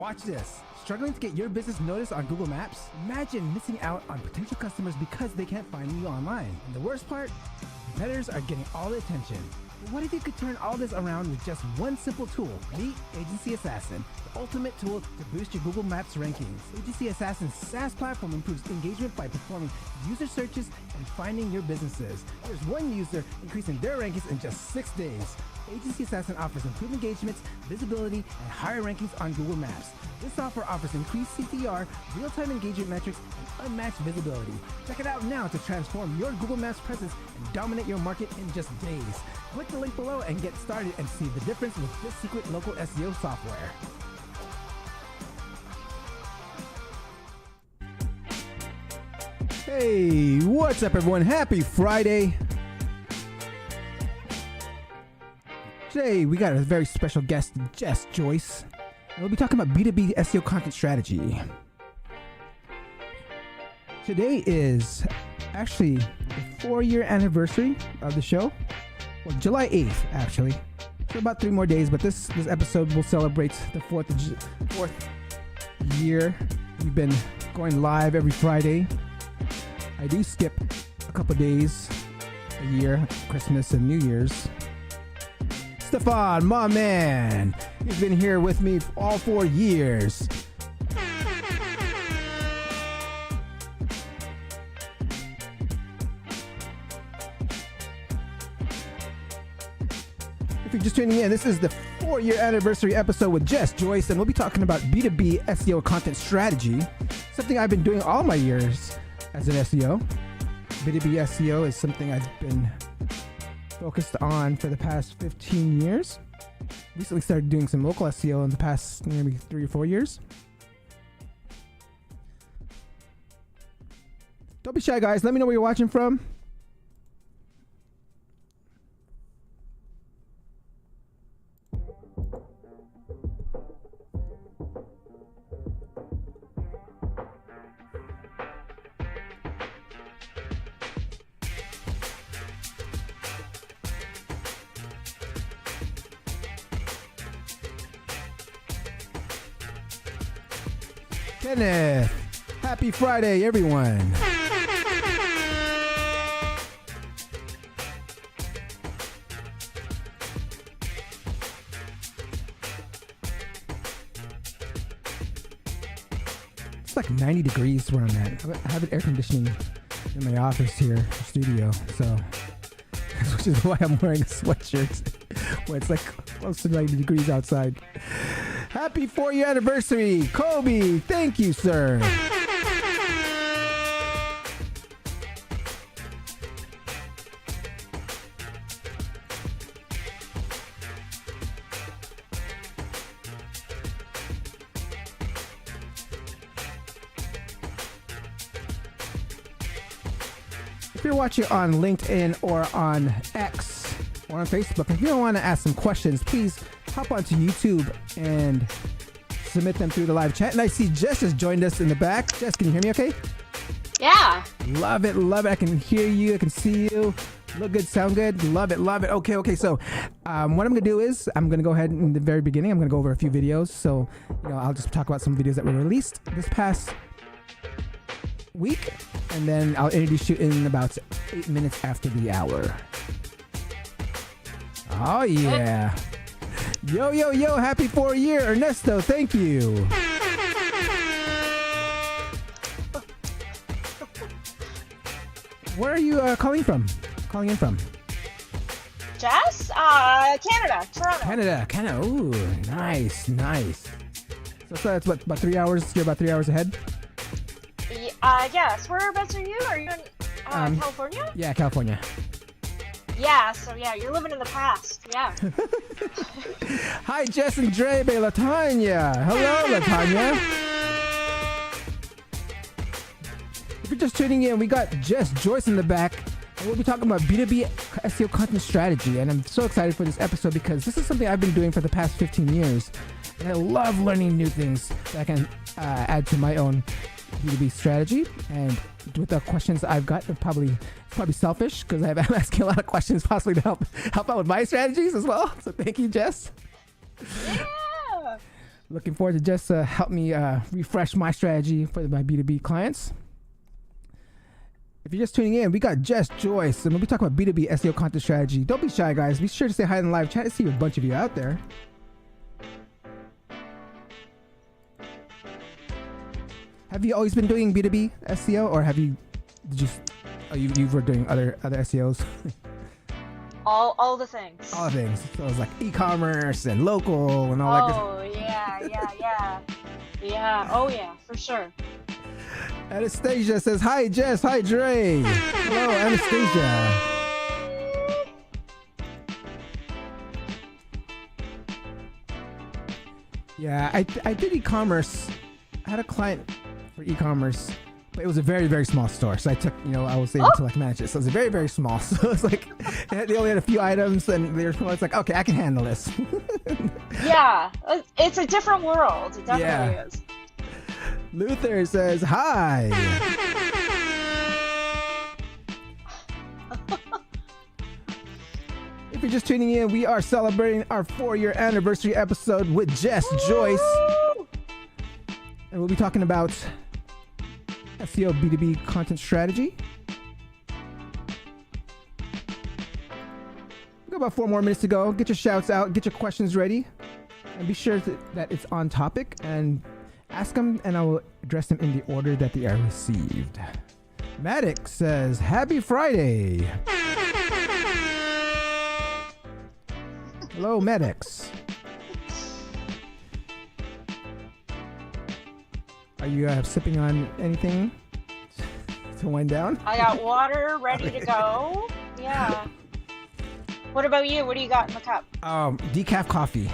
Watch this. Struggling to get your business noticed on Google Maps? Imagine missing out on potential customers because they can't find you online. And the worst part? Competitors are getting all the attention. But what if you could turn all this around with just one simple tool? Meet Agency Assassin, the ultimate tool to boost your Google Maps rankings. Agency Assassin's SaaS platform improves engagement by performing user searches and finding your businesses. There's one user increasing their rankings in just 6 days. Agency Assassin offers improved engagements, visibility, and higher rankings on Google Maps. This software offers increased CTR, real-time engagement metrics, and unmatched visibility. Check it out now to transform your Google Maps presence and dominate your market in just days. Click the link below and get started and see the difference with this secret local SEO software. Hey, what's up everyone? Happy Friday. Today, we got a very special guest, Jess, Joyce. And we'll be talking about B2B SEO content strategy. Today is actually the 4-year anniversary of the show. Well, July 8th, actually. So about 3 more days, but this episode will celebrate the fourth year. We've been going live every Friday. I do skip a couple days a year, Christmas and New Year's. Stefan, my man, he's been here with me for all 4 years. If you're just tuning in, this is the 4-year anniversary episode with Jess, Joyce, and we'll be talking about B2B SEO content strategy, something I've been doing all my years as an SEO. B2B SEO is something I've been focused on for the past 15 years. Recently started doing some local SEO in the past maybe 3 or 4 years. Don't be shy, guys. Let me know where you're watching from. Kenneth, happy Friday, everyone. It's like 90 degrees where I'm at. I have an air conditioning in my office here, studio, so which is why I'm wearing a sweatshirt where it's like close to 90 degrees outside. Happy 4-year anniversary, Kobe. Thank you, sir. If you're watching on LinkedIn or on X or on Facebook, if you don't want to ask some questions, please hop onto YouTube and submit them through the live chat. And I see Jess has joined us in the back. Jess, can you hear me okay? Yeah. Love it, love it. I can hear you. I can see you. Look good, sound good. Love it, love it. Okay. So what I'm going to do is I'm going to go ahead in the very beginning. I'm going to go over a few videos. So, I'll just talk about some videos that were released this past week. And then I'll introduce you in about 8 minutes after the hour. Oh, yeah. Yo, happy 4-year, Ernesto, thank you. Where are you calling in from? Jess? Canada, Toronto. Canada, ooh, nice. So that's what, about 3 hours, you're about 3 hours ahead? Yes, whereabouts are you? Are you in California? Yeah, California. Yeah, so you're living in the past, yeah. Hi, Jess and Dre, Latanya. Hello, Latanya. If you're just tuning in, we got Jess, Joyce in the back, and we'll be talking about B2B SEO content strategy. And I'm so excited for this episode because this is something I've been doing for the past 15 years. And I love learning new things that I can add to my own B2B strategy. And with the questions I've got, it's probably selfish because I'm asking a lot of questions possibly to help out with my strategies as well. So thank you, Jess. Yeah. Looking forward to Jess help me refresh my strategy for my B2B clients. If you're just tuning in, we got Jess, Joyce, and we'll be talking about B2B SEO content strategy. Don't be shy, guys. Be sure to say hi in the live chat to see a bunch of you out there. Have you always been doing B2B SEO, or you were doing other SEOs? All the things. All the things. So it was like e-commerce and local and all that. Oh yeah. Oh yeah, for sure. Anastasia says, hi Jess, hi Dre. Hello, Anastasia. Yeah, I did e-commerce. I had a client for e-commerce, but it was a very, very small store. So I took, I was able to manage it. So it was very, very small. So it's like, they only had a few items and it's like, okay, I can handle this. Yeah, it's a different world. It definitely is. Luther says, hi. If you're just tuning in, we are celebrating our 4-year anniversary episode with Jess, Joyce. And we'll be talking about SEO B2B content strategy. We've got about 4 more minutes to go. Get your shouts out, get your questions ready, and be sure that it's on topic, and ask them and I will address them in the order that they are received. Maddox says, happy Friday. Hello, Maddox. Are you sipping on anything to wind down? I got water ready to go. Yeah. What about you? What do you got in the cup? Decaf coffee.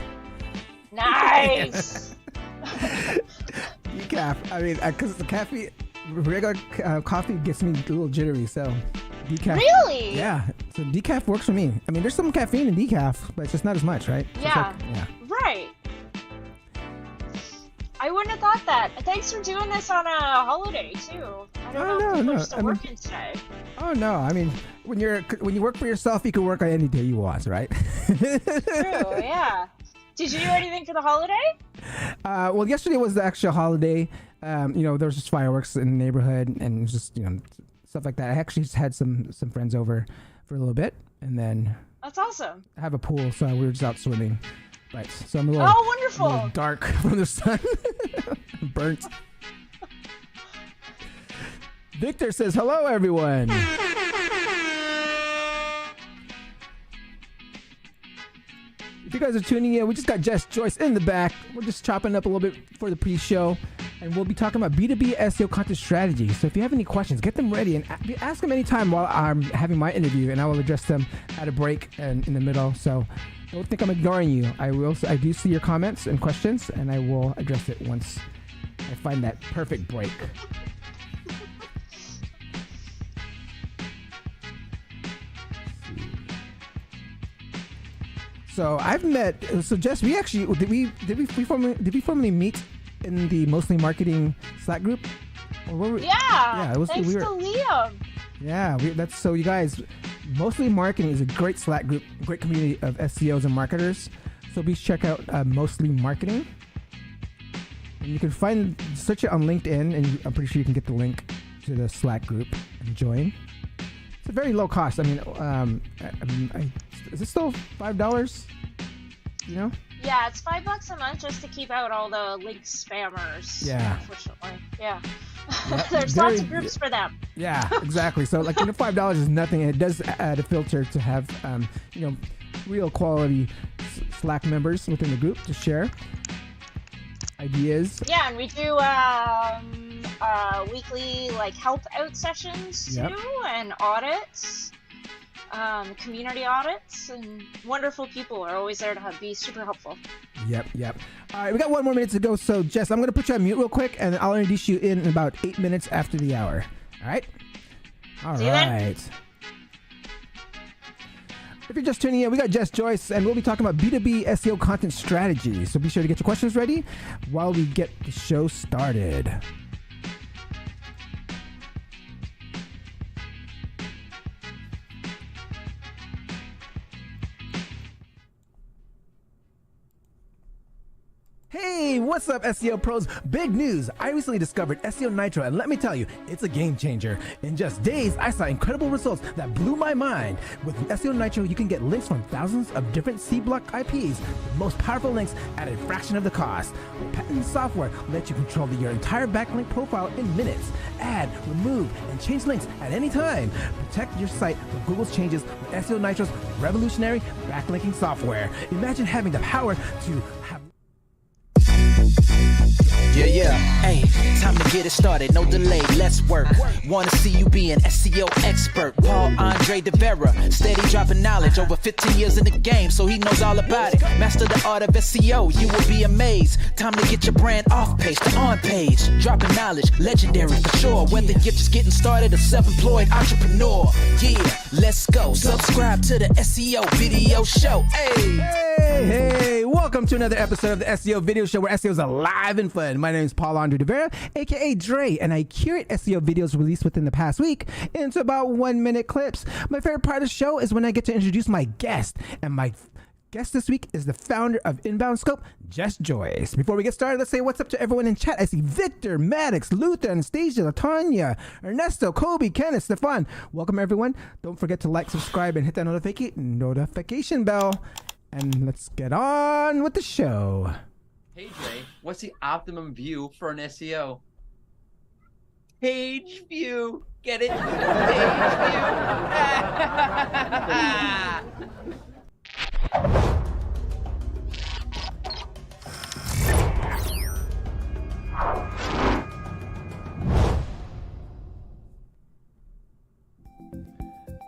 Nice. Decaf. I mean, because the caffeine, regular coffee gets me a little jittery, so decaf. Really? Yeah. So decaf works for me. I mean, there's some caffeine in decaf, but it's just not as much, right? So yeah. yeah. Right. I wouldn't have thought that. Thanks for doing this on a holiday too. I don't know if people are still working today. Oh no! I mean, when you work for yourself, you can work on any day you want, right? True. Yeah. Did you do anything for the holiday? Well, yesterday was the actual holiday. There was just fireworks in the neighborhood and just stuff like that. I actually just had some friends over for a little bit, and then that's awesome. I have a pool, so we were just out swimming. Right, so I'm a little, wonderful. A little dark from the sun. Burnt. Victor says, hello, everyone. If you guys are tuning in, we just got Jess, Joyce in the back. We're just chopping up a little bit for the pre-show, and we'll be talking about B2B SEO content strategy. So if you have any questions, get them ready and ask them anytime while I'm having my interview, and I will address them at a break and in the middle. So don't think I'm ignoring you. I do see your comments and questions, and I will address it once I find that perfect break. So Jess, we actually did we formally meet in the Mostly Marketing Slack group? Yeah. It was. Thanks to Liam. Yeah, so you guys, Mostly Marketing is a great Slack group, great community of SEOs and marketers. So please check out Mostly Marketing. And you can search it on LinkedIn, and I'm pretty sure you can get the link to the Slack group and join. It's a very low cost. I mean, is it still $5? Yeah, it's $5 a month just to keep out all the link spammers. Yeah. Unfortunately, yeah. There's lots of groups for them. Yeah, exactly. So like, $5 is nothing, and it does add a filter to have, real quality Slack members within the group to share ideas. Yeah, and we do weekly help out sessions too, and audits, community audits, and wonderful people are always there to be super helpful. Yep. All right, we got 1 more minute to go. So Jess, I'm going to put you on mute real quick, and I'll introduce you in about 8 minutes after the hour. All right? All right. If you're just tuning in, we got Jess, Joyce, and we'll be talking about B2B SEO content strategy. So be sure to get your questions ready while we get the show started. Hey, What's up, SEO pros? Big news! I recently discovered SEO Nitro, and let me tell you, it's a game changer. In just days, I saw incredible results that blew my mind. With SEO Nitro, you can get links from thousands of different C-block IPs, the most powerful links at a fraction of the cost. Patent software lets you control your entire backlink profile in minutes. Add, remove, and change links at any time. Protect your site from Google's changes with SEO Nitro's revolutionary backlinking software. Imagine having the power to have... Yeah. Hey, time to get it started. No delay, let's work. Wanna see you be an SEO expert. Paul Andre De Vera, steady dropping knowledge. Over 15 years in the game, so he knows all about it. Master the art of SEO, you will be amazed. Time to get your brand off page to on page. Dropping knowledge, legendary for sure. Whether you're just getting started or self-employed entrepreneur. Yeah, let's go. Subscribe to the SEO Video Show. Hey, welcome to another episode of the SEO Video Show, where SEO is alive and fun. My name is Paul Andre De Vera, aka Dre, and I curate SEO videos released within the past week into about 1-minute clips. My favorite part of the show is when I get to introduce my guest, and my guest this week is the founder of Inbound Scope, Jess Joyce. Before we get started, let's say what's up to everyone in chat. I see Victor, Maddox, Luther, Anastasia, Latonya, Ernesto, Kobe, Kenneth, Stefan. Welcome, everyone. Don't forget to like, subscribe, and hit that notification bell. And let's get on with the show. Hey Dre, what's the optimum view for an SEO? Page view. Get it? Page view.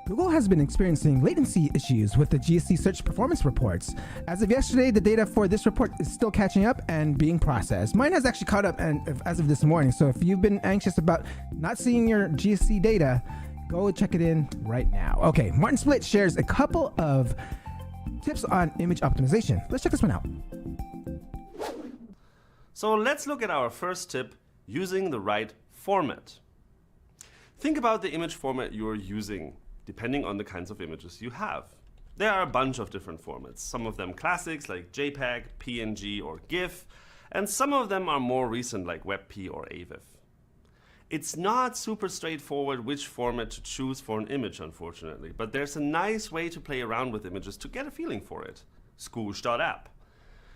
Google has been experiencing latency issues with the GSC search performance reports. As of yesterday, the data for this report is still catching up and being processed. Mine has actually caught up as of this morning, so if you've been anxious about not seeing your GSC data, go check it in right now. Okay, Martin Splitt shares a couple of tips on image optimization. Let's check this one out. So let's look at our first tip, using the right format. Think about the image format you're using, depending on the kinds of images you have. There are a bunch of different formats, some of them classics like JPEG, PNG, or GIF, and some of them are more recent like WebP or AVIF. It's not super straightforward which format to choose for an image, unfortunately, but there's a nice way to play around with images to get a feeling for it. Scoosh.app.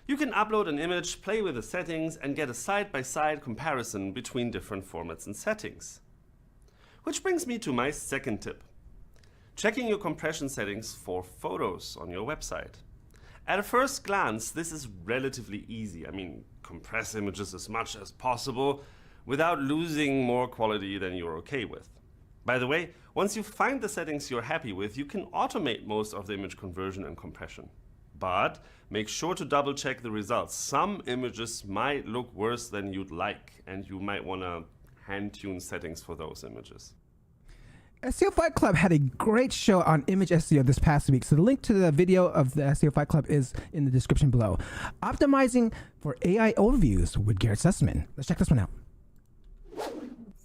You can upload an image, play with the settings, and get a side-by-side comparison between different formats and settings. Which brings me to my second tip. Checking your compression settings for photos on your website. At a first glance, this is relatively easy. I mean, compress images as much as possible without losing more quality than you're okay with. By the way, once you find the settings you're happy with, you can automate most of the image conversion and compression. But make sure to double check the results. Some images might look worse than you'd like, and you might want to hand-tune settings for those images. SEO Fight Club had a great show on Image SEO this past week, so the link to the video of the SEO Fight Club is in the description below. Optimizing for AI overviews with Garrett Sussman. Let's check this one out.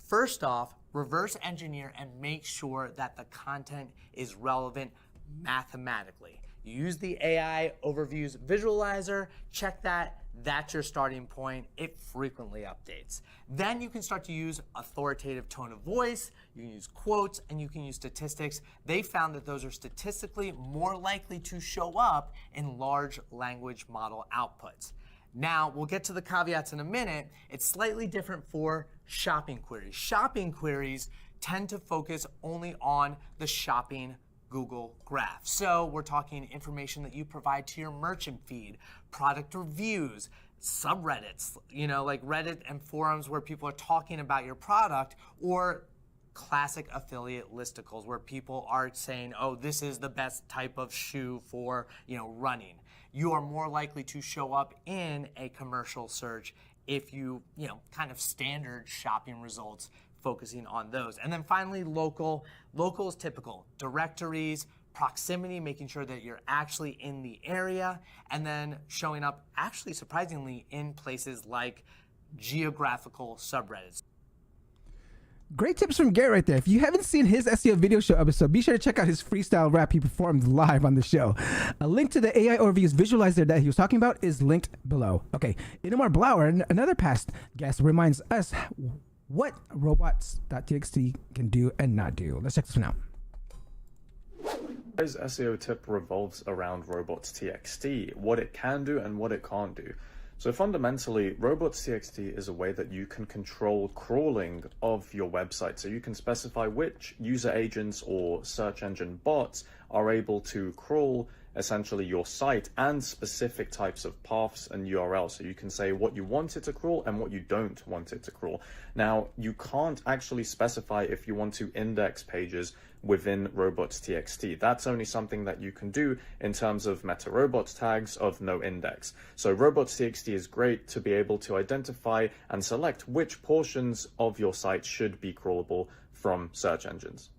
First off, reverse engineer and make sure that the content is relevant mathematically. You use the AI overviews visualizer, check that. That's your starting point. It frequently updates. Then you can start to use authoritative tone of voice, you can use quotes, and you can use statistics. They found that those are statistically more likely to show up in large language model outputs. Now, we'll get to the caveats in a minute. It's slightly different for shopping queries. Shopping queries tend to focus only on the shopping Google graph. So we're talking information that you provide to your merchant feed, product reviews, subreddits, like Reddit and forums where people are talking about your product, or classic affiliate listicles where people are saying, oh, this is the best type of shoe for, running. You are more likely to show up in a commercial search if you, kind of standard shopping results, focusing on those. And then finally, local. Local is typical. Directories, proximity, making sure that you're actually in the area, and then showing up, actually surprisingly, in places like geographical subreddits. Great tips from Garrett right there. If you haven't seen his SEO video show episode, be sure to check out his freestyle rap he performed live on the show. A link to the AI overviews visualizer that he was talking about is linked below. Okay, Itamar Blauer, another past guest, reminds us what robots.txt can do and not do. Let's check this one out. Today's SEO tip revolves around robot.txt, what it can do and what it can't do. So fundamentally, robot.txt is a way that you can control crawling of your website. So you can specify which user agents or search engine bots are able to crawl essentially your site and specific types of paths and URLs. So you can say what you want it to crawl and what you don't want it to crawl. Now, you can't actually specify if you want to index pages within robots.txt. That's only something that you can do in terms of meta robots tags of no index. So robots.txt is great to be able to identify and select which portions of your site should be crawlable from search engines.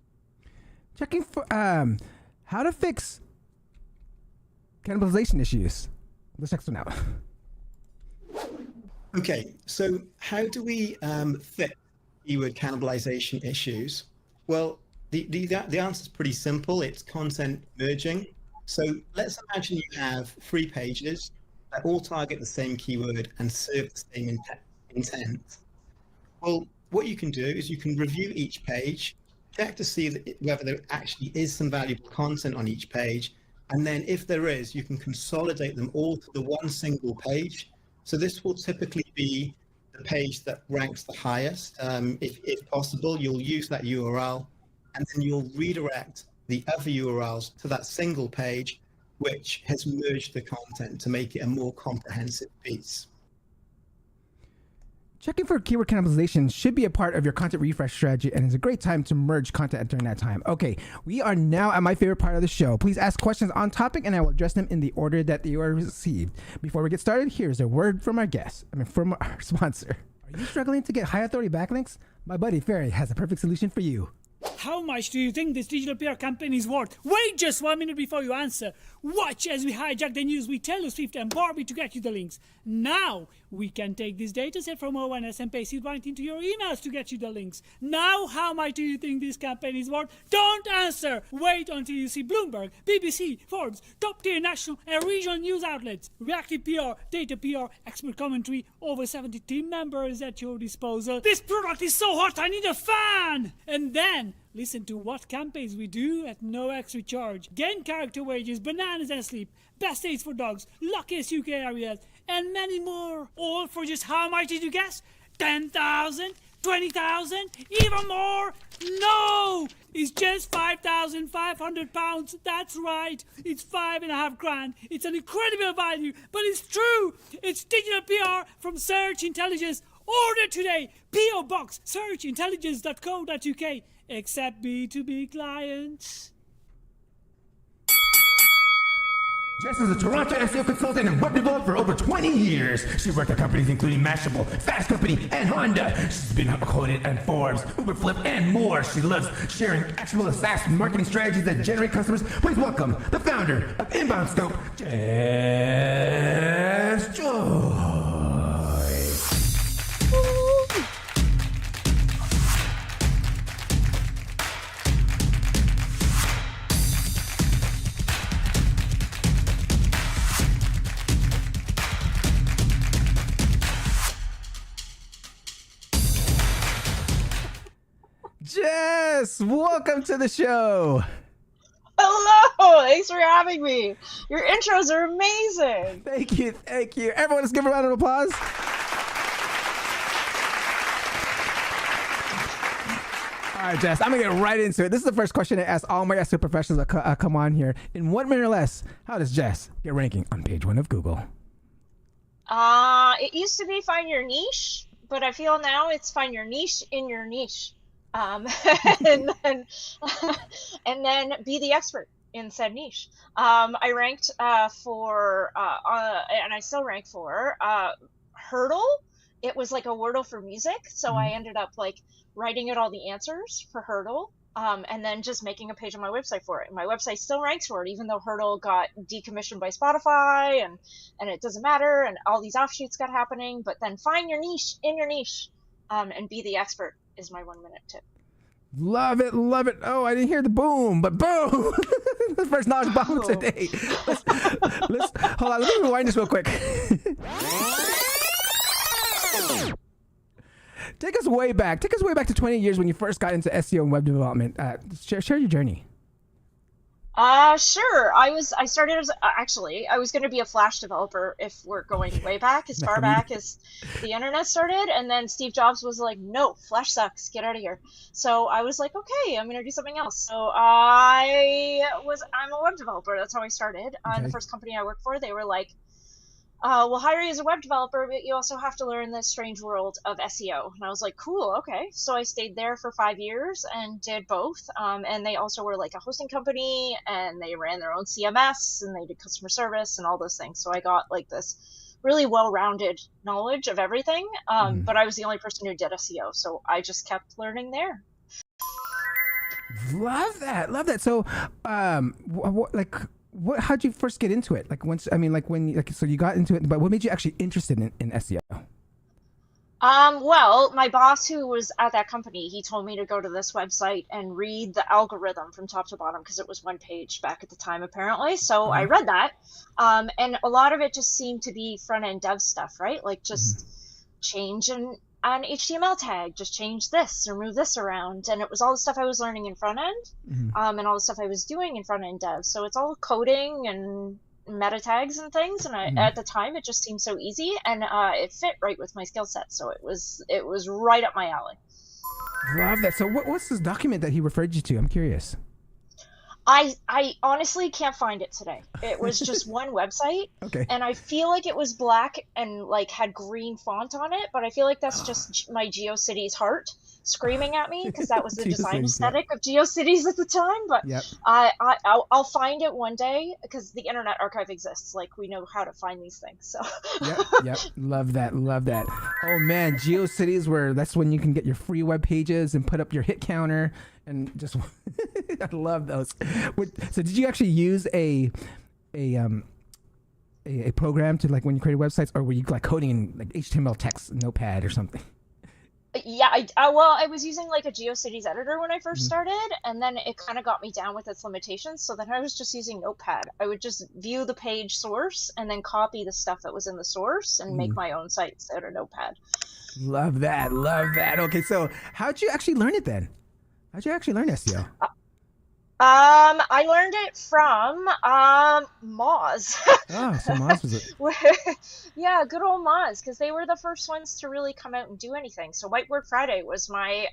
Checking for how to fix cannibalization issues. Let's check this one out. Okay, so how do we fix keyword cannibalization issues? Well, the answer is pretty simple. It's content merging. So let's imagine you have 3 pages that all target the same keyword and serve the same intent. Well, what you can do is you can review each page, check to see whether there actually is some valuable content on each page, and then if there is, you can consolidate them all to the one single page. So this will typically be the page that ranks the highest. If possible, you'll use that URL, and then you'll redirect the other URLs to that single page, which has merged the content to make it a more comprehensive piece. Checking for keyword cannibalization should be a part of your content refresh strategy, and it's a great time to merge content during that time. Okay, we are now at my favorite part of the show. Please ask questions on topic, and I will address them in the order that they are received. Before we get started, here's a word from our from our sponsor. Are you struggling to get high authority backlinks? My buddy Ferry has a perfect solution for you. How much do you think this digital PR campaign is worth? Wait just 1 minute before you answer. Watch as we hijack the news with Taylor Swift and Barbie to get you the links. Now we can take this data set from ONS and paste it right into your emails to get you the links. Now how much do you think this campaign is worth? Don't answer! Wait until you see Bloomberg, BBC, Forbes, top tier national and regional news outlets, reactive PR, data PR, expert commentary, over 70 team members at your disposal. This product is so hot I need a fan! And then listen to what campaigns we do at no extra charge. Gain character wages, bananas and sleep, best dates for dogs, luckiest UK areas, and many more. All for just how much did you guess? 10,000? 20,000? Even more? No! It's just £5,500. That's right. It's 5.5 grand. It's an incredible value, but it's true. It's digital PR from Search Intelligence. Order today. PO Box searchintelligence.co.uk. Except B2B clients. Jess is a Toronto SEO consultant and web developer for over 20 years. She worked at companies including Mashable, Fast Company, and Honda. She's been quoted on Forbes, Uberflip, and more. She loves sharing actionable SaaS marketing strategies that generate customers. Please welcome the founder of Inbound Scope, Jess Joyce. Jess, welcome to the show. Hello! Thanks for having me. Your intros are amazing. Thank you. Everyone, let's give a round of applause. All right, Jess, I'm gonna get right into it. This is the first question I ask all my SEO professionals that come on here. In 1 minute or less, how does Jess get ranking on page 1 of Google? It used to be find your niche, but I feel now it's find your niche in your niche. And then be the expert in said niche. I ranked for, and I still rank for, Hurdle. It was like a Wordle for music, so I ended up like writing out all the answers for Hurdle, and then just making a page on my website for it. And my website still ranks for it, even though Hurdle got decommissioned by Spotify, and it doesn't matter, and all these offshoots got happening. But then find your niche in your niche, and be the expert is my 1 minute tip. Love it, love it. Oh, I didn't hear the boom, but boom! The first knowledge bomb today. Let's hold on. Let me rewind this real quick. Take us way back. Take us way back to 20 years when you first got into SEO and web development. Share your journey. Sure. I started as I was going to be a Flash developer if we're going way back, as far back as the internet started. And then Steve Jobs was like, no, Flash sucks. Get out of here. So I was like, okay, I'm going to do something else. So I'm a web developer. That's how I started. And the first company I worked for, they were like, we'll hire you as a web developer, but you also have to learn this strange world of SEO. And I was like, cool, okay. So I stayed there for 5 years and did both. And they also were like a hosting company, and they ran their own CMS, and they did customer service and all those things. So I got like this really well-rounded knowledge of everything. But I was the only person who did SEO. So I just kept learning there. Love that. So, how'd you first get into it? So you got into it, but what made you actually interested in SEO? Well, my boss who was at that company, he told me to go to this website and read the algorithm from top to bottom, because it was one page back at the time, apparently. So I read that. And a lot of it just seemed to be front-end dev stuff, right? Like just change an HTML tag, just change this or move this around. And it was all the stuff I was learning in front end, and all the stuff I was doing in front end dev. So it's all coding and meta tags and things. And at the time, it just seemed so easy, and it fit right with my skill set. So it was right up my alley. Love that. So what's this document that he referred you to? I'm curious. I honestly can't find it today. It was just one website. Okay. And I feel like it was black and like had green font on it, but I feel like that's just my GeoCities heart screaming at me, because that was the design aesthetic of GeoCities at the time. But I'll find it one day, because the Internet Archive exists. Like, we know how to find these things. So Yep. Love that. Oh man, GeoCities, that's when you can get your free web pages and put up your hit counter, and just I love those. So did you actually use a program to, like, when you created websites, or were you like coding in like HTML text, Notepad or something? Yeah, I was using like a GeoCities editor when I first started, and then it kind of got me down with its limitations. So then I was just using Notepad. I would just view the page source and then copy the stuff that was in the source and make my own sites out of Notepad. Love that. Okay, so how'd you actually learn it then? How'd you actually learn SEO? I learned it from Moz. Oh, so Moz was it? Yeah, good old Moz, because they were the first ones to really come out and do anything. So Whiteboard Friday was my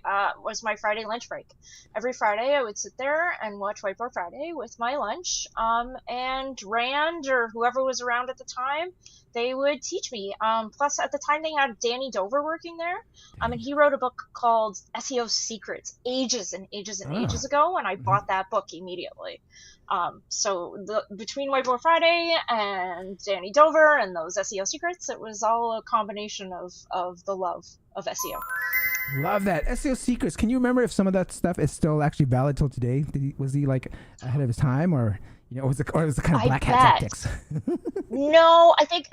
Friday lunch break. Every Friday I would sit there and watch Whiteboard Friday with my lunch. And Rand, or whoever was around at the time, they would teach me. Plus, at the time, they had Danny Dover working there. And he wrote a book called SEO Secrets ages and ages ago, and I bought that book immediately. So between Whiteboard Friday and Danny Dover and those SEO secrets, it was all a combination of the love of SEO. Love that. SEO secrets. Can you remember if some of that stuff is still actually valid till today? Was he like ahead of his time, or was it kind of black hat tactics? No, I think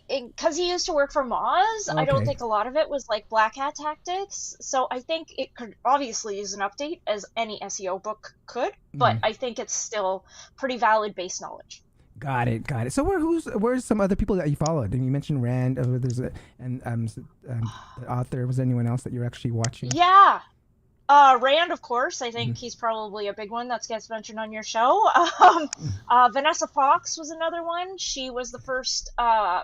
because he used to work for Moz, okay. I don't think a lot of it was like black hat tactics. So I think it could obviously use an update, as any SEO book could, but I think it's still pretty valid base knowledge. Got it. So where's some other people that you followed? And you mentioned Rand. The author. Was there anyone else that you're actually watching? Yeah. Rand, of course. I think he's probably a big one that gets mentioned on your show. Vanessa Fox was another one. She was the first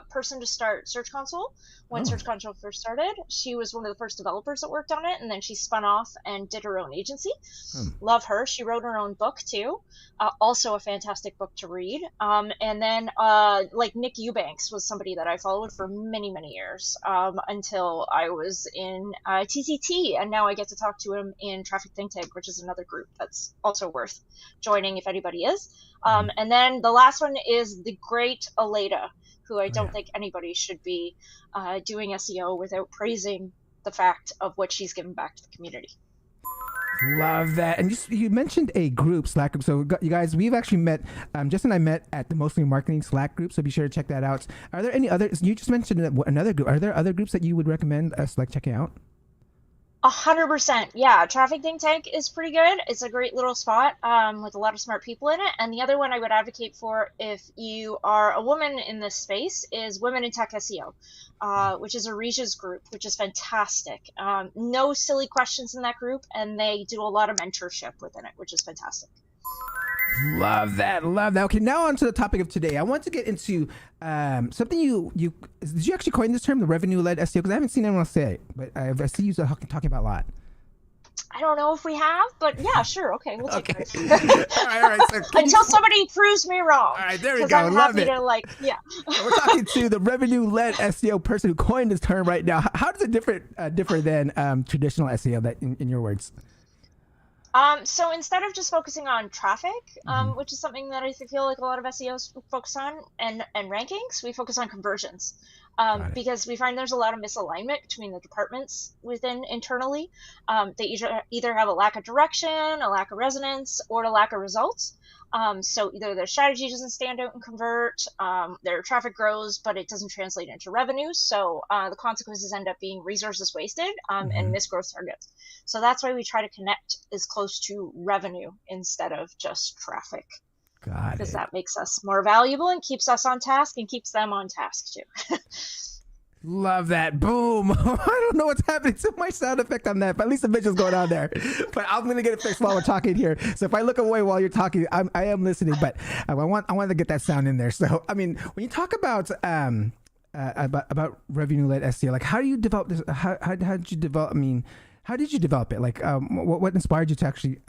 person to start Search Console when Search Console first started. She was one of the first developers that worked on it, and then she spun off and did her own agency. Love her. She wrote her own book too. Also a fantastic book to read. And then like Nick Eubanks was somebody that I followed for many, many years until I was in TCT, and now I get to talk to him in Traffic Think Tank, which is another group that's also worth joining if anybody is. And then the last one is the great Aleda, who I don't think anybody should be doing SEO without praising the fact of what she's given back to the community. Love that. And you mentioned a group, Slack group. So you guys, we've actually met, Jess and I met at the Mostly Marketing Slack group, so be sure to check that out. Are there any others? You just mentioned another group. Are there other groups that you would recommend us checking out? 100%. Yeah, Traffic Think Tank is pretty good. It's a great little spot with a lot of smart people in it. And the other one I would advocate for if you are a woman in this space is Women in Tech SEO, which is Arija's group, which is fantastic. No silly questions in that group, and they do a lot of mentorship within it, which is fantastic. Love that. Love that. Okay, now on to the topic of today. I want to get into something you did you actually coin this term, the revenue-led SEO? Because I haven't seen anyone else say it, but I see you talking about a lot. I don't know if we have, but yeah, sure. Okay, we'll take it. all right. So until somebody proves me wrong. All right, there we go. I'm Love happy it. to We're talking to the revenue-led SEO person who coined this term right now. How does it differ than traditional SEO? That, in your words? So instead of just focusing on traffic, which is something that I feel like a lot of SEOs focus on, and rankings, we focus on conversions. Because we find there's a lot of misalignment between the departments within internally. They either have a lack of direction, a lack of resonance, or a lack of results. So either their strategy doesn't stand out and convert, their traffic grows, but it doesn't translate into revenue. So the consequences end up being resources wasted and missed growth targets. So that's why we try to connect as close to revenue instead of just traffic. Got it. Because that makes us more valuable and keeps us on task and keeps them on task too. Love that. Boom. I don't know what's happening to my sound effect on that, but at least the visual's going on there. But I'm going to get it fixed while we're talking here. So if I look away while you're talking, I am listening, but I want to get that sound in there. So, I mean, when you talk about revenue-led SEO, like how do you develop this? How did you develop? I mean, how did you develop it? Like, what inspired you to actually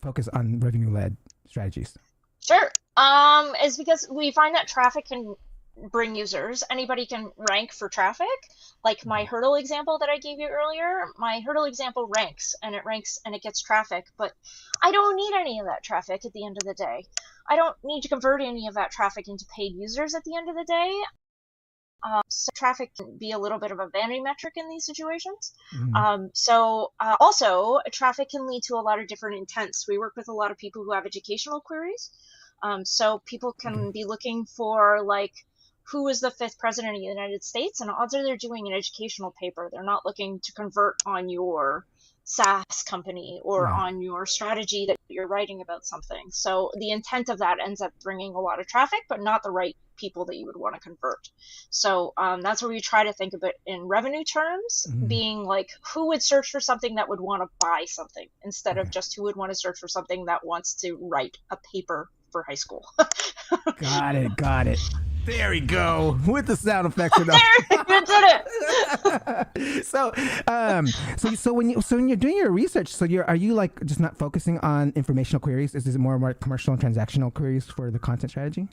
focus on revenue-led strategies? Sure. It's because we find that traffic can bring users. Anybody can rank for traffic. Like my hurdle example that I gave you earlier, my hurdle example ranks and it gets traffic, but I don't need any of that traffic at the end of the day. I don't need to convert any of that traffic into paid users at the end of the day. So traffic can be a little bit of a vanity metric in these situations. Also, traffic can lead to a lot of different intents. We work with a lot of people who have educational queries. So people can be looking for like, who is the 5th president of the United States? And odds are they're doing an educational paper. They're not looking to convert on your SaaS company or on your strategy that you're writing about something. So the intent of that ends up bringing a lot of traffic, but not the right people that you would want to convert. So that's where we try to think of it in revenue terms, being like who would search for something that would want to buy something instead of just who would want to search for something that wants to write a paper for high school. Got it. There we go with the sound effects. You did it. So when you're doing your research, are you like just not focusing on informational queries? Is it more and more commercial and transactional queries for the content strategy?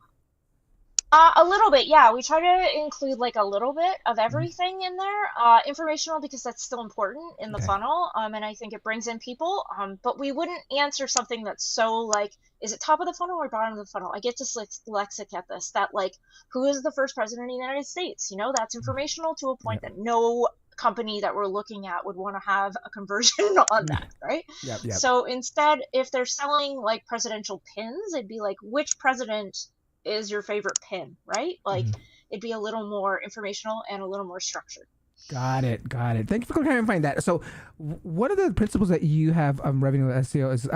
A little bit, yeah. We try to include like a little bit of everything in there. Informational because that's still important in the funnel, and I think it brings in people. But we wouldn't answer something that's so like, is it top of the funnel or bottom of the funnel? I get dyslexic at this. That like, who is the 1st president of the United States? You know, that's informational to a point that no company that we're looking at would want to have a conversion on that, right? So instead, if they're selling like presidential pins, it'd be like, which president is your favorite pin, right? Like it'd be a little more informational and a little more structured. Got it. Thank you for clarifying that. So one of the principles that you have revenue SEO is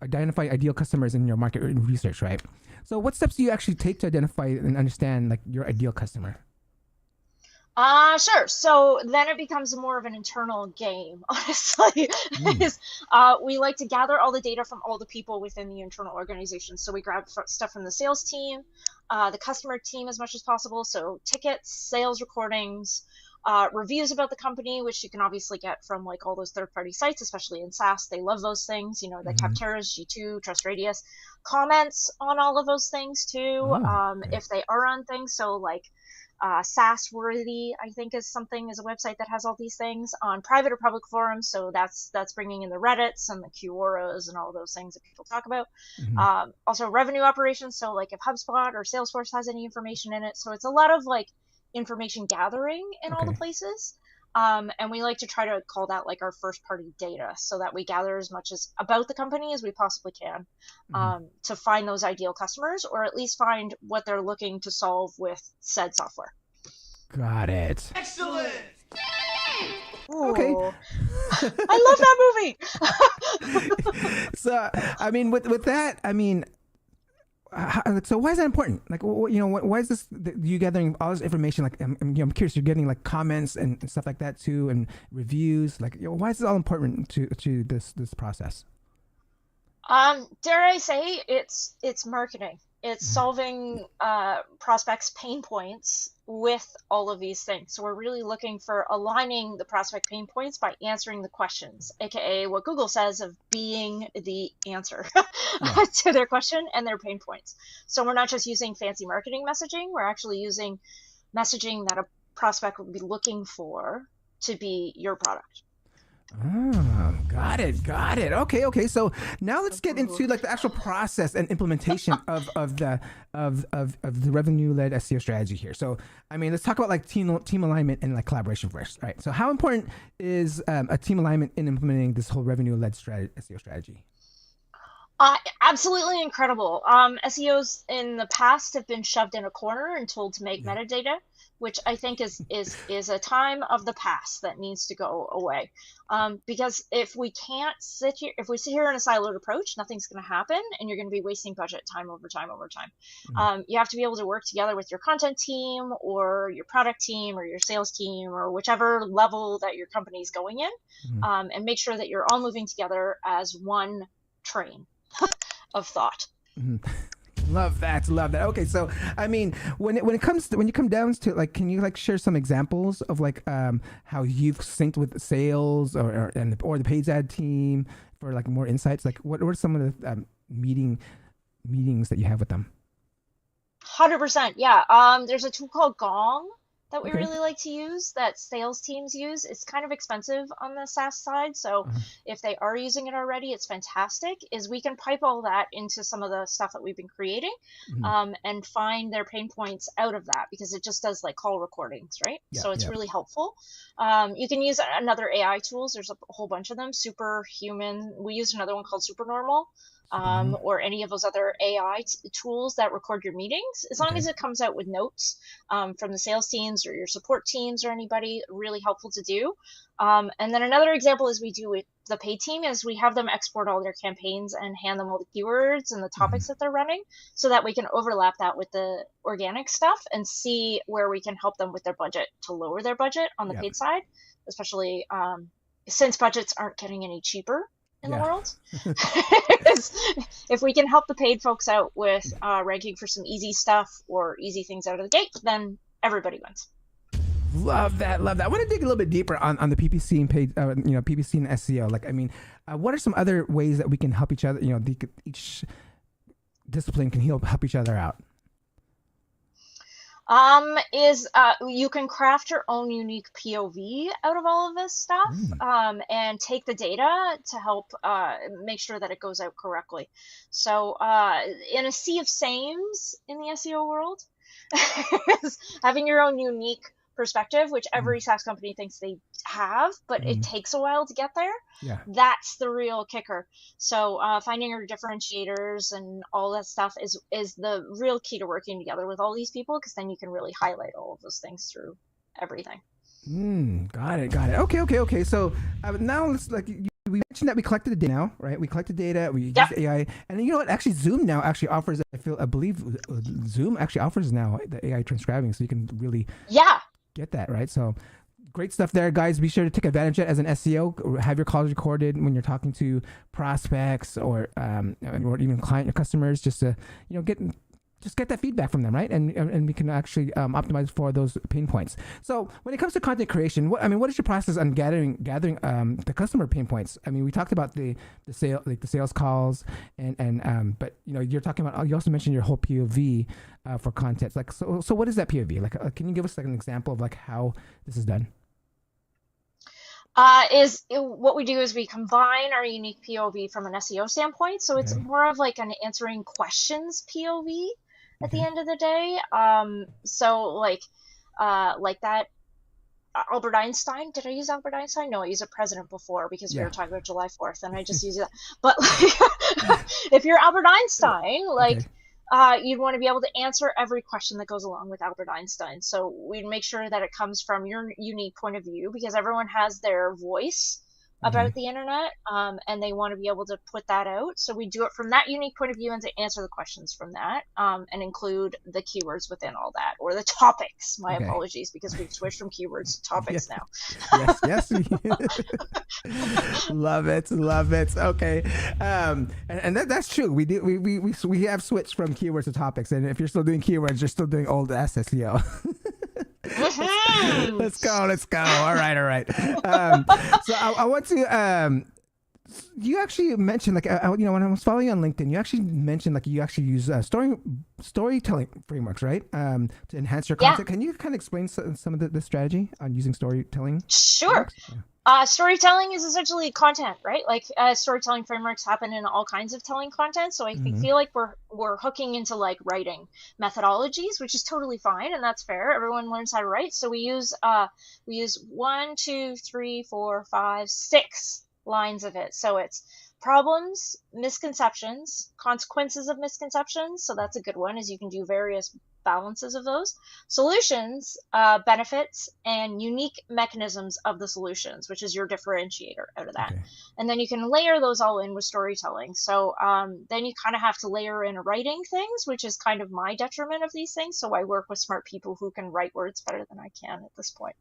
identify ideal customers in your market research, right? So what steps do you actually take to identify and understand like your ideal customer? Sure. So then it becomes more of an internal game, honestly. We like to gather all the data from all the people within the internal organization. So we grab stuff from the sales team, the customer team as much as possible. So tickets, sales recordings, reviews about the company, which you can obviously get from like all those third-party sites, especially in SaaS. They love those things, you know, the Capterras, G2, Trust Radius, comments on all of those things too. If they are on things. So like, SaaS Worthy, I think, is a website that has all these things on private or public forums. So that's bringing in the Reddits and the Quoras and all those things that people talk about. Also revenue operations. So like if HubSpot or Salesforce has any information in it. So it's a lot of like information gathering in all the places. And we like to try to call that like our first party data so that we gather as much as about the company as we possibly can to find those ideal customers or at least find what they're looking to solve with said software. Got it. Excellent. Okay. I love that movie. So, I mean, with that, I mean, so why is that important? Like, why is this? You gathering all this information? Like, I'm curious. You're getting like comments and stuff like that too, and reviews. Like, why is this all important to this process? Dare I say it's marketing. It's solving prospects' pain points with all of these things. So we're really looking for aligning the prospect pain points by answering the questions, aka what Google says of being the answer to their question and their pain points. So we're not just using fancy marketing messaging, we're actually using messaging that a prospect would be looking for to be your product. Oh, got it. Okay. So now let's get into like the actual process and implementation of the revenue-led SEO strategy here. So, I mean, let's talk about like team alignment and like collaboration first, right? So, how important is a team alignment in implementing this whole revenue-led SEO strategy? Absolutely incredible. SEOs in the past have been shoved in a corner and told to make metadata, which I think is a time of the past that needs to go away. Because if we sit here in a siloed approach, nothing's going to happen, and you're going to be wasting budget time over time. You have to be able to work together with your content team or your product team or your sales team or whichever level that your company is going in, and make sure that you're all moving together as one train of thought. Love that. Okay, so I mean, when you come down to like, can you like share some examples of like how you've synced with sales or the paid ad team for like more insights? Like, what are some of the meetings that you have with them? 100%. Yeah. There's a tool called Gong that we really like to use, that sales teams use. It's kind of expensive on the SaaS side, so if they are using it already, it's fantastic. Is we can pipe all that into some of the stuff that we've been creating, and find their pain points out of that, because it just does like call recordings, right? So it's really helpful. You can use another AI tools. There's a whole bunch of them. Superhuman. We use another one called Supernormal. Or any of those other AI tools that record your meetings, as long as it comes out with notes from the sales teams or your support teams or anybody, really helpful to do. And then another example is we do with the paid team is we have them export all their campaigns and hand them all the keywords and the topics that they're running, so that we can overlap that with the organic stuff and see where we can help them with their budget to lower their budget on the paid side, especially since budgets aren't getting any cheaper in the world. If we can help the paid folks out with ranking for some easy stuff or easy things out of the gate, then everybody wins. Love that. I want to dig a little bit deeper on the PPC and paid, PPC and SEO. Like, I mean, what are some other ways that we can help each other? Each discipline can help each other out. You can craft your own unique POV out of all of this stuff, and take the data to help make sure that it goes out correctly. So in a sea of sames in the SEO world, having your own unique perspective, which every SaaS company thinks they have, but it takes a while to get there. That's the real kicker. So finding your differentiators and all that stuff is the real key to working together with all these people, because then you can really highlight all of those things through everything. Got it. Okay. So now let's we mentioned that we collected the data now, right? We collected data, we use AI, and you know what? Actually, Zoom now actually offers. I believe Zoom actually offers now the AI transcribing, so you can really get that, right? So great stuff there, guys. Be sure to take advantage of it as an SEO. Have your calls recorded when you're talking to prospects or even client or customers, just to get that feedback from them, right? And we can actually optimize for those pain points. So when it comes to content creation, what is your process on gathering the customer pain points? I mean, we talked about the sales calls, but you're talking about. You also mentioned your whole POV for content. Like, so what is that POV? Like, can you give us like an example of like how this is done? What we do is we combine our unique POV from an SEO standpoint. So it's more of like an answering questions POV at the end of the day. So like that Albert Einstein. Did I use Albert Einstein? No, I used a president before because we were talking about July 4th and I just used that. But like, if you're Albert Einstein, you'd want to be able to answer every question that goes along with Albert Einstein. So we'd make sure that it comes from your unique point of view, because everyone has their voice about the internet, and they want to be able to put that out. So we do it from that unique point of view and to answer the questions from that, and include the keywords within all that, or the topics. My apologies, because we've switched from keywords to topics now. Yes. Love it. Okay, and that's true. We have switched from keywords to topics, and if you're still doing keywords, you're still doing old SEO. Let's go. All right. So I want to. You actually mentioned, like, when I was following you on LinkedIn, you actually mentioned, like, you actually use storytelling frameworks, right? To enhance your content. Can you kind of explain some of the strategy on using storytelling? Sure. Storytelling is essentially content, right? Like, storytelling frameworks happen in all kinds of telling content. So I feel like we're hooking into, like, writing methodologies, which is totally fine, and that's fair. Everyone learns how to write. So we use 1, 2, 3, 4, 5, 6 lines of it. So it's problems, misconceptions, consequences of misconceptions. So that's a good one, is you can do various balances of those. Solutions, benefits, and unique mechanisms of the solutions, which is your differentiator out of that. And then you can layer those all in with storytelling. So then you kind of have to layer in writing things, which is kind of my detriment of these things. So I work with smart people who can write words better than I can at this point.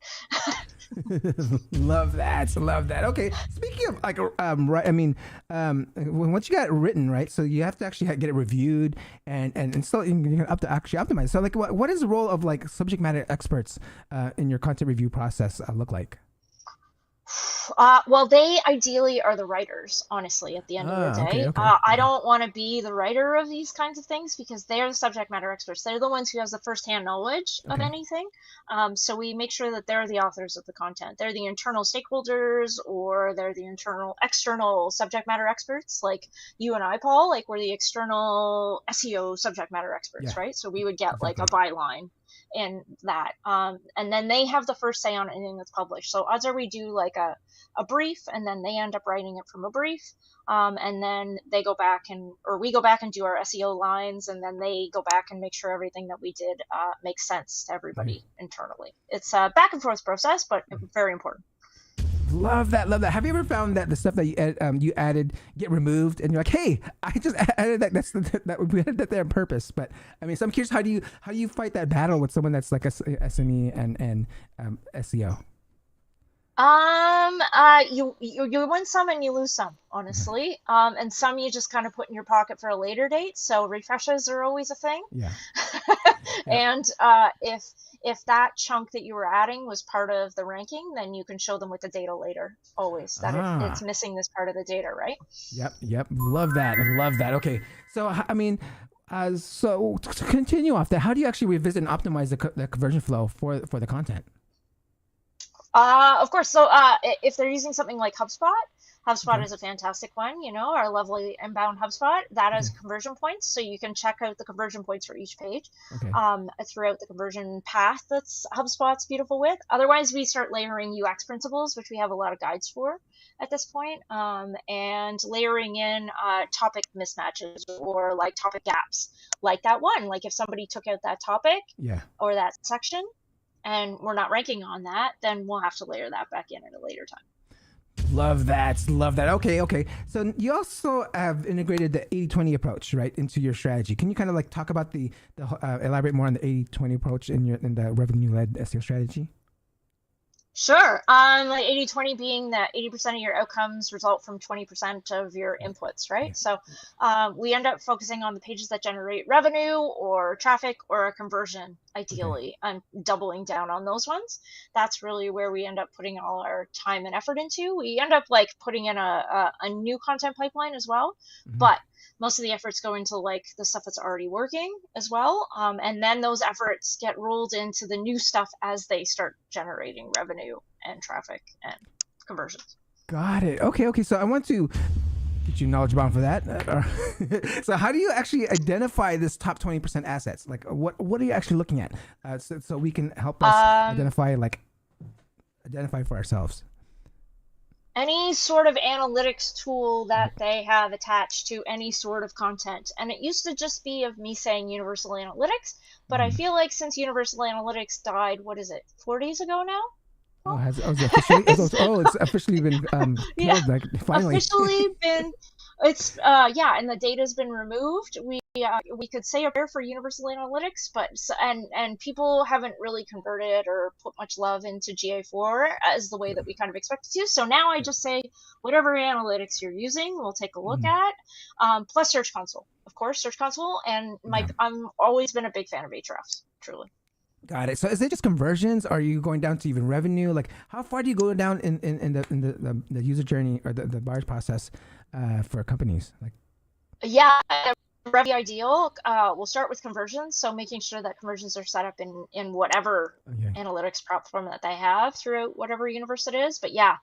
Love that. Okay, speaking of, like, right, I mean, once you got it written, right, so you have to actually get it reviewed and still you have to actually optimize. So, like, what is the role of, like, subject matter experts in your content review process look like? Well, they ideally are the writers, honestly, at the end of the day. I don't want to be the writer of these kinds of things, because they're the subject matter experts. They're the ones who have the firsthand knowledge of anything. So we make sure that they're the authors of the content. They're the internal stakeholders, or they're the external subject matter experts, like you and I, Paul. Like, we're the external SEO subject matter experts, right? So we would get like a byline in that, and then they have the first say on anything that's published. So odds are we do like a brief, and then they end up writing it from a brief, and then they go back we go back and do our SEO lines, and then they go back and make sure everything that we did makes sense to everybody internally. It's a back and forth process, but very important. Love that. Have you ever found that the stuff that you added get removed, and you're like, hey, I just added that. That we added that there on purpose. But I mean, so I'm curious, how do you fight that battle with someone that's like a SME and SEO? You win some and you lose some, honestly. And some you just kind of put in your pocket for a later date. So refreshes are always a thing. And if that chunk that you were adding was part of the ranking, then you can show them with the data later, always, that it's missing this part of the data, right? Yep. Love that. Okay. So, I mean, so to continue off that, how do you actually revisit and optimize the conversion flow for the content? Of course. So if they're using something like HubSpot is a fantastic one. Our lovely inbound HubSpot that has conversion points, so you can check out the conversion points for each page throughout the conversion path that's HubSpot's beautiful with. Otherwise, we start layering UX principles, which we have a lot of guides for at this point, and layering in topic mismatches, or like topic gaps, like that one. Like, if somebody took out that topic or that section, and we're not ranking on that, then we'll have to layer that back in at a later time. Love that. Okay. So you also have integrated the 80-20 approach, right, into your strategy. Can you kind of like talk about the elaborate more on the 80-20 approach in the revenue-led SEO strategy? Sure. Like 80-20 being that 80% of your outcomes result from 20% of your inputs, right? So we end up focusing on the pages that generate revenue or traffic or a conversion, ideally, and doubling down on those ones. That's really where we end up putting all our time and effort into. We end up like putting in a new content pipeline as well, but most of the efforts go into like the stuff that's already working as well. And then those efforts get rolled into the new stuff as they start generating revenue and traffic and conversions. Got it. Okay. So I want to get you knowledge bomb for that. So how do you actually identify this top 20% assets? Like, what are you actually looking at? So we can help us identify for ourselves. Any sort of analytics tool that they have attached to any sort of content. And it used to just be of me saying Universal Analytics, but I feel like since Universal Analytics died, 4 days ago now? Oh, it's officially, it's officially been Yeah. killed, like, finally. Officially been, it's yeah, and the data's been removed. We could say a prayer for universal analytics, but and people haven't really converted or put much love into GA4 as the way that we kind of expected to. So now I just say whatever analytics you're using, we'll take a look at. Plus Search Console, of course, Search Console, and I'm always been a big fan of Ahrefs, truly. Got it. So is it just conversions? Are you going down to even revenue? Like, how far do you go down in the user journey or the buyer's process for companies? Like, yeah, revenue ideal. We'll start with conversions. So making sure that conversions are set up in whatever analytics platform that they have throughout whatever universe it is. But yeah,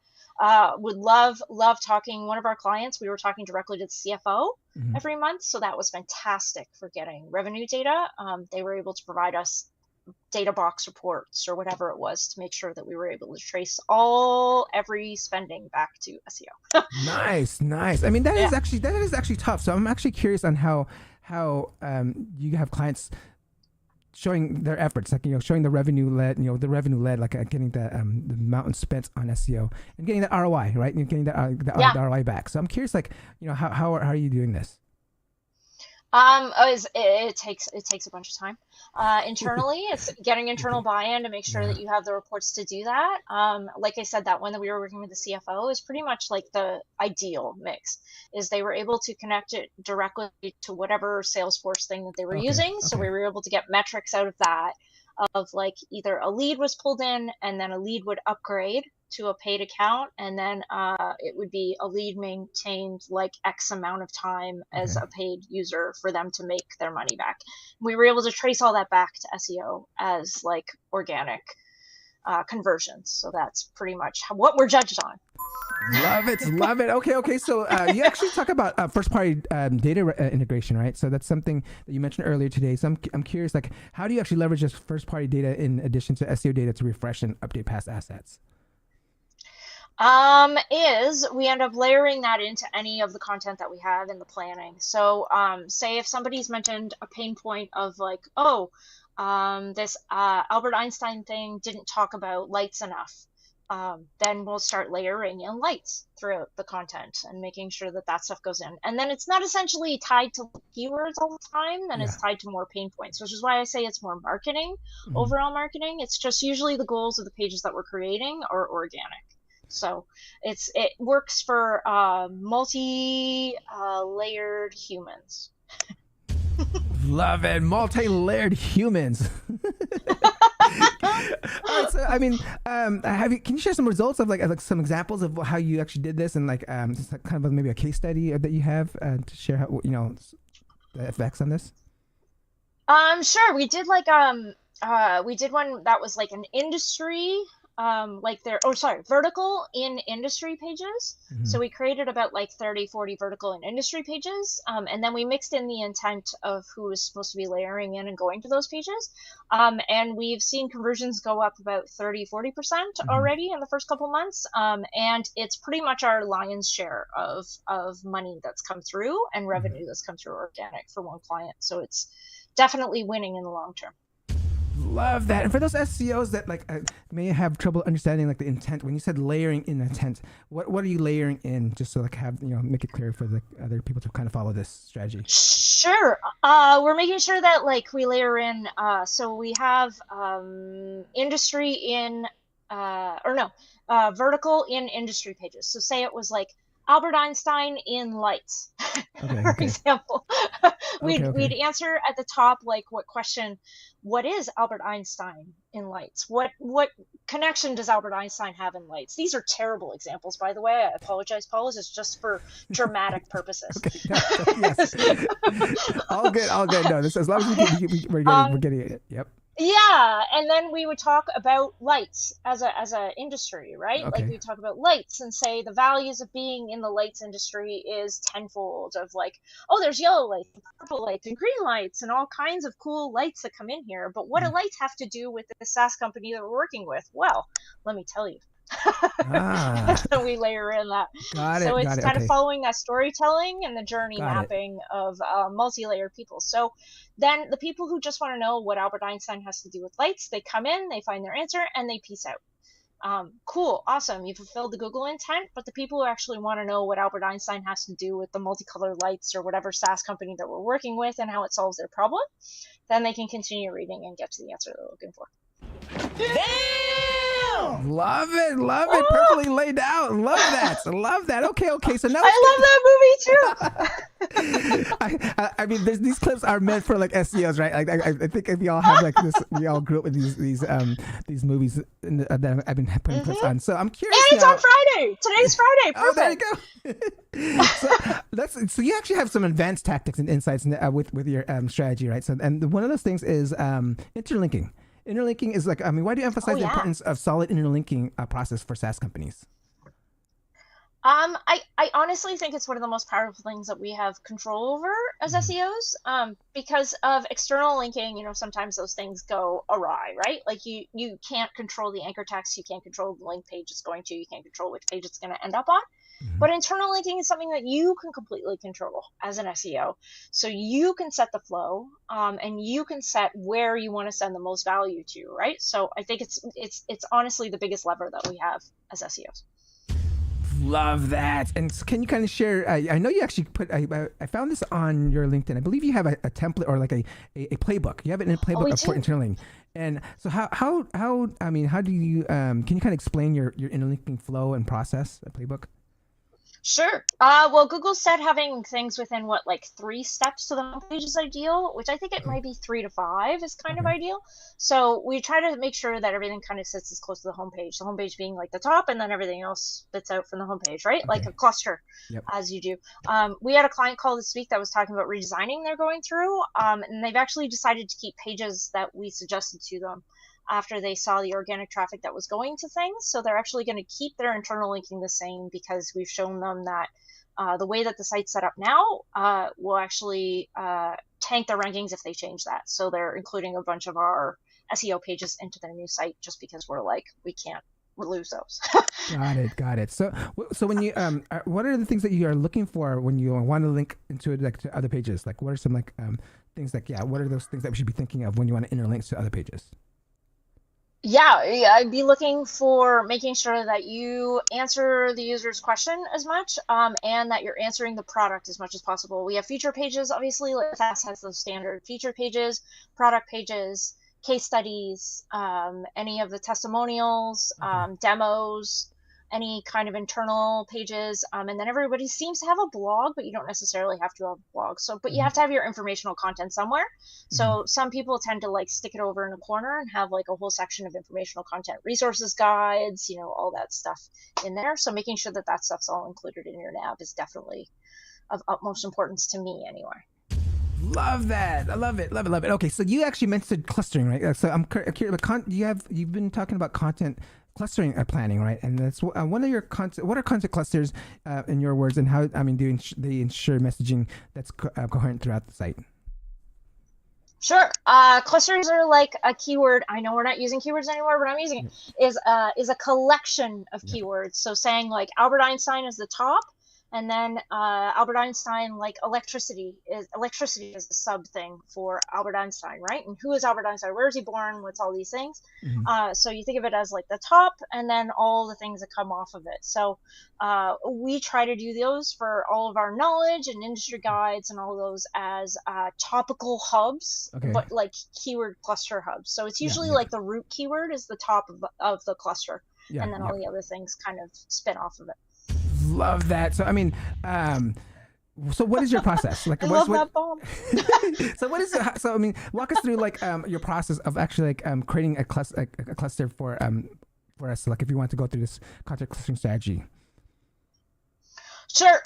would love talking. One of our clients, we were talking directly to the CFO every month. So that was fantastic for getting revenue data. They were able to provide us data box reports or whatever it was to make sure that we were able to trace every spending back to SEO. Nice. I mean, that is actually tough. So I'm actually curious on how you have clients showing their efforts, like, showing the revenue led, like getting the amount spent on SEO and getting the ROI, right? And getting the ROI back. So I'm curious, like, how are you doing this? It takes a bunch of time. Internally, it's getting internal buy-in to make sure that you have the reports to do that. Like I said, that one that we were working with the CFO is pretty much like the ideal mix, is they were able to connect it directly to whatever Salesforce thing that they were using. So we were able to get metrics out of that, of like either a lead was pulled in and then a lead would upgrade to a paid account, and then it would be a lead maintained like X amount of time as a paid user for them to make their money back. We were able to trace all that back to SEO as like organic conversions. So that's pretty much what we're judged on. Love it. Okay. So you actually talk about first-party data integration, right? So that's something that you mentioned earlier today. So I'm curious, like, how do you actually leverage this first-party data in addition to SEO data to refresh and update past assets? Is we end up layering that into any of the content that we have in the planning. So, say if somebody's mentioned a pain point of like, this Albert Einstein thing didn't talk about lights enough, then we'll start layering in lights throughout the content and making sure that stuff goes in. And then it's not essentially tied to keywords all the time, then it's tied to more pain points, which is why I say it's more marketing, overall marketing. It's just usually the goals of the pages that we're creating are organic. So it works for multi-layered humans. Love it, multi-layered humans. All right, so I mean, can you share some results of like some examples of how you actually did this, and like just like kind of maybe a case study that you have to share how the effects on this? Sure. We did like we did one that was like an industry. Vertical in industry pages. So we created about like 30-40 vertical and industry pages. And then we mixed in the intent of who is supposed to be layering in and going to those pages. And we've seen conversions go up about 30-40% already in the first couple months. And it's pretty much our lion's share of money that's come through and revenue that's come through organic for one client. So it's definitely winning in the long term. Love that. And for those SEOs that like may have trouble understanding like the intent, when you said layering in intent, what are you layering in, just so like have make it clear for the other people to kind of follow this strategy? Sure. We're making sure that like we layer in. So we have industry in vertical in industry pages. So say it was like Albert Einstein in lights, for example. We'd answer at the top, like, what question, what is Albert Einstein in lights? What connection does Albert Einstein have in lights? These are terrible examples, by the way. I apologize, Paul. This is just for dramatic purposes. Yes. All good. No, this, as long as we're getting it. Yep. Yeah, and then we would talk about lights as a industry, right? Like we talk about lights and say the values of being in the lights industry is tenfold of like, there's yellow lights, purple lights, and green lights, and all kinds of cool lights that come in here. But what do lights have to do with the SaaS company that we're working with? Well, let me tell you. So we layer in that. So it's kind of following that storytelling and the journey mapping of multi-layered people. So then the people who just want to know what Albert Einstein has to do with lights, they come in, they find their answer, and they peace out. Cool, awesome, you fulfilled the Google intent, but the people who actually want to know what Albert Einstein has to do with the multicolored lights or whatever SaaS company that we're working with and how it solves their problem, then they can continue reading and get to the answer they're looking for. Love it. Perfectly laid out. Love that. Okay. So now I love that movie too. I mean, these clips are meant for like SEOs, right? I think we all have like this. We all grew up with these movies that I've been putting clips on. So I'm curious. And it's on Friday. Today's Friday. Perfect. Oh, there you go. So you actually have some advanced tactics and insights with your strategy, right? So and one of those things is interlinking. Interlinking is like, I mean, why do you emphasize the importance of solid interlinking process for SaaS companies? I honestly think it's one of the most powerful things that we have control over as SEOs, because of external linking. You know, sometimes those things go awry, right? Like you can't control the anchor text, you can't control the link page it's going to, you can't control which page it's going to end up on. But internal linking is something that you can completely control as an SEO. So you can set the flow, and you can set where you want to send the most value to, right? So I think it's honestly the biggest lever that we have as SEOs. Love that. And so can you kind of share, I know you actually put, I found this on your LinkedIn. I believe you have a template or like a playbook. You have it in a playbook for interlinking. And so how do you, can you kind of explain your interlinking flow and process, a playbook? Sure. Well, Google said having things within like 3 steps to the homepage is ideal, which I think it might be 3 to 5 is kind of ideal. So we try to make sure that everything kind of sits as close to the homepage being like the top, and then everything else spits out from the homepage, right? Like a cluster, as you do. We had a client call this week that was talking about redesigning they're going through, and they've actually decided to keep pages that we suggested to them after they saw the organic traffic that was going to things. So they're actually going to keep their internal linking the same, because we've shown them that the way that the site's set up now will actually tank their rankings if they change that. So they're including a bunch of our SEO pages into their new site just because we're like, we can't lose those. Got it. So when you what are the things that you are looking for when you want to link into it, like to other pages? Like what are some things like, what are those things that we should be thinking of when you want to interlink to other pages? Yeah, I'd be looking for making sure that you answer the user's question as much, and that you're answering the product as much as possible. We have feature pages, obviously, like SaaS has those standard feature pages, product pages, case studies, any of the testimonials, demos, any kind of internal pages, and then everybody seems to have a blog, but you don't necessarily have to have a blog. So, but you have to have your informational content somewhere. So some people tend to like stick it over in a corner and have like a whole section of informational content, resources, guides, all that stuff in there. So making sure that that stuff's all included in your nav is definitely of utmost importance to me anyway. Love that. I love it. Okay, so you actually mentioned clustering, right? So I'm curious, you've been talking about content clustering planning, right? And that's one of your content. What are content clusters in your words, and how do they ensure messaging that's coherent throughout the site? Sure. Clusters are like a keyword. I know we're not using keywords anymore, but I'm using it. Is a collection of keywords. So saying like Albert Einstein is the top, and then Albert Einstein, like electricity is a sub thing for Albert Einstein, right? And who is Albert Einstein? Where is he born? What's all these things? So you think of it as like the top, and then all the things that come off of it. So we try to do those for all of our knowledge and industry guides and all those as topical hubs, but like keyword cluster hubs. So it's usually like the root keyword is the top of the cluster, and then all the other things kind of spin off of it. Love that. So so what is your process? Like, that bomb. So what is it? So walk us through like your process of actually like creating a cluster for us. Like if you want to go through this content clustering strategy. Sure.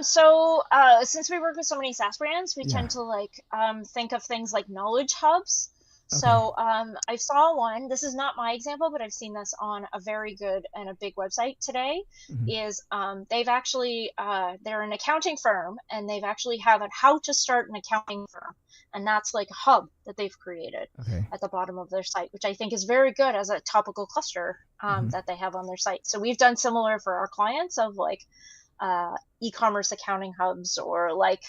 So since we work with so many SaaS brands, we tend to like think of things like knowledge hubs. So I saw one, this is not my example, but I've seen this on a very good and a big website today, is they've actually, they're an accounting firm, and they've actually have a how to start an accounting firm. And that's like a hub that they've created at the bottom of their site, which I think is very good as a topical cluster that they have on their site. So we've done similar for our clients of like e-commerce accounting hubs, or like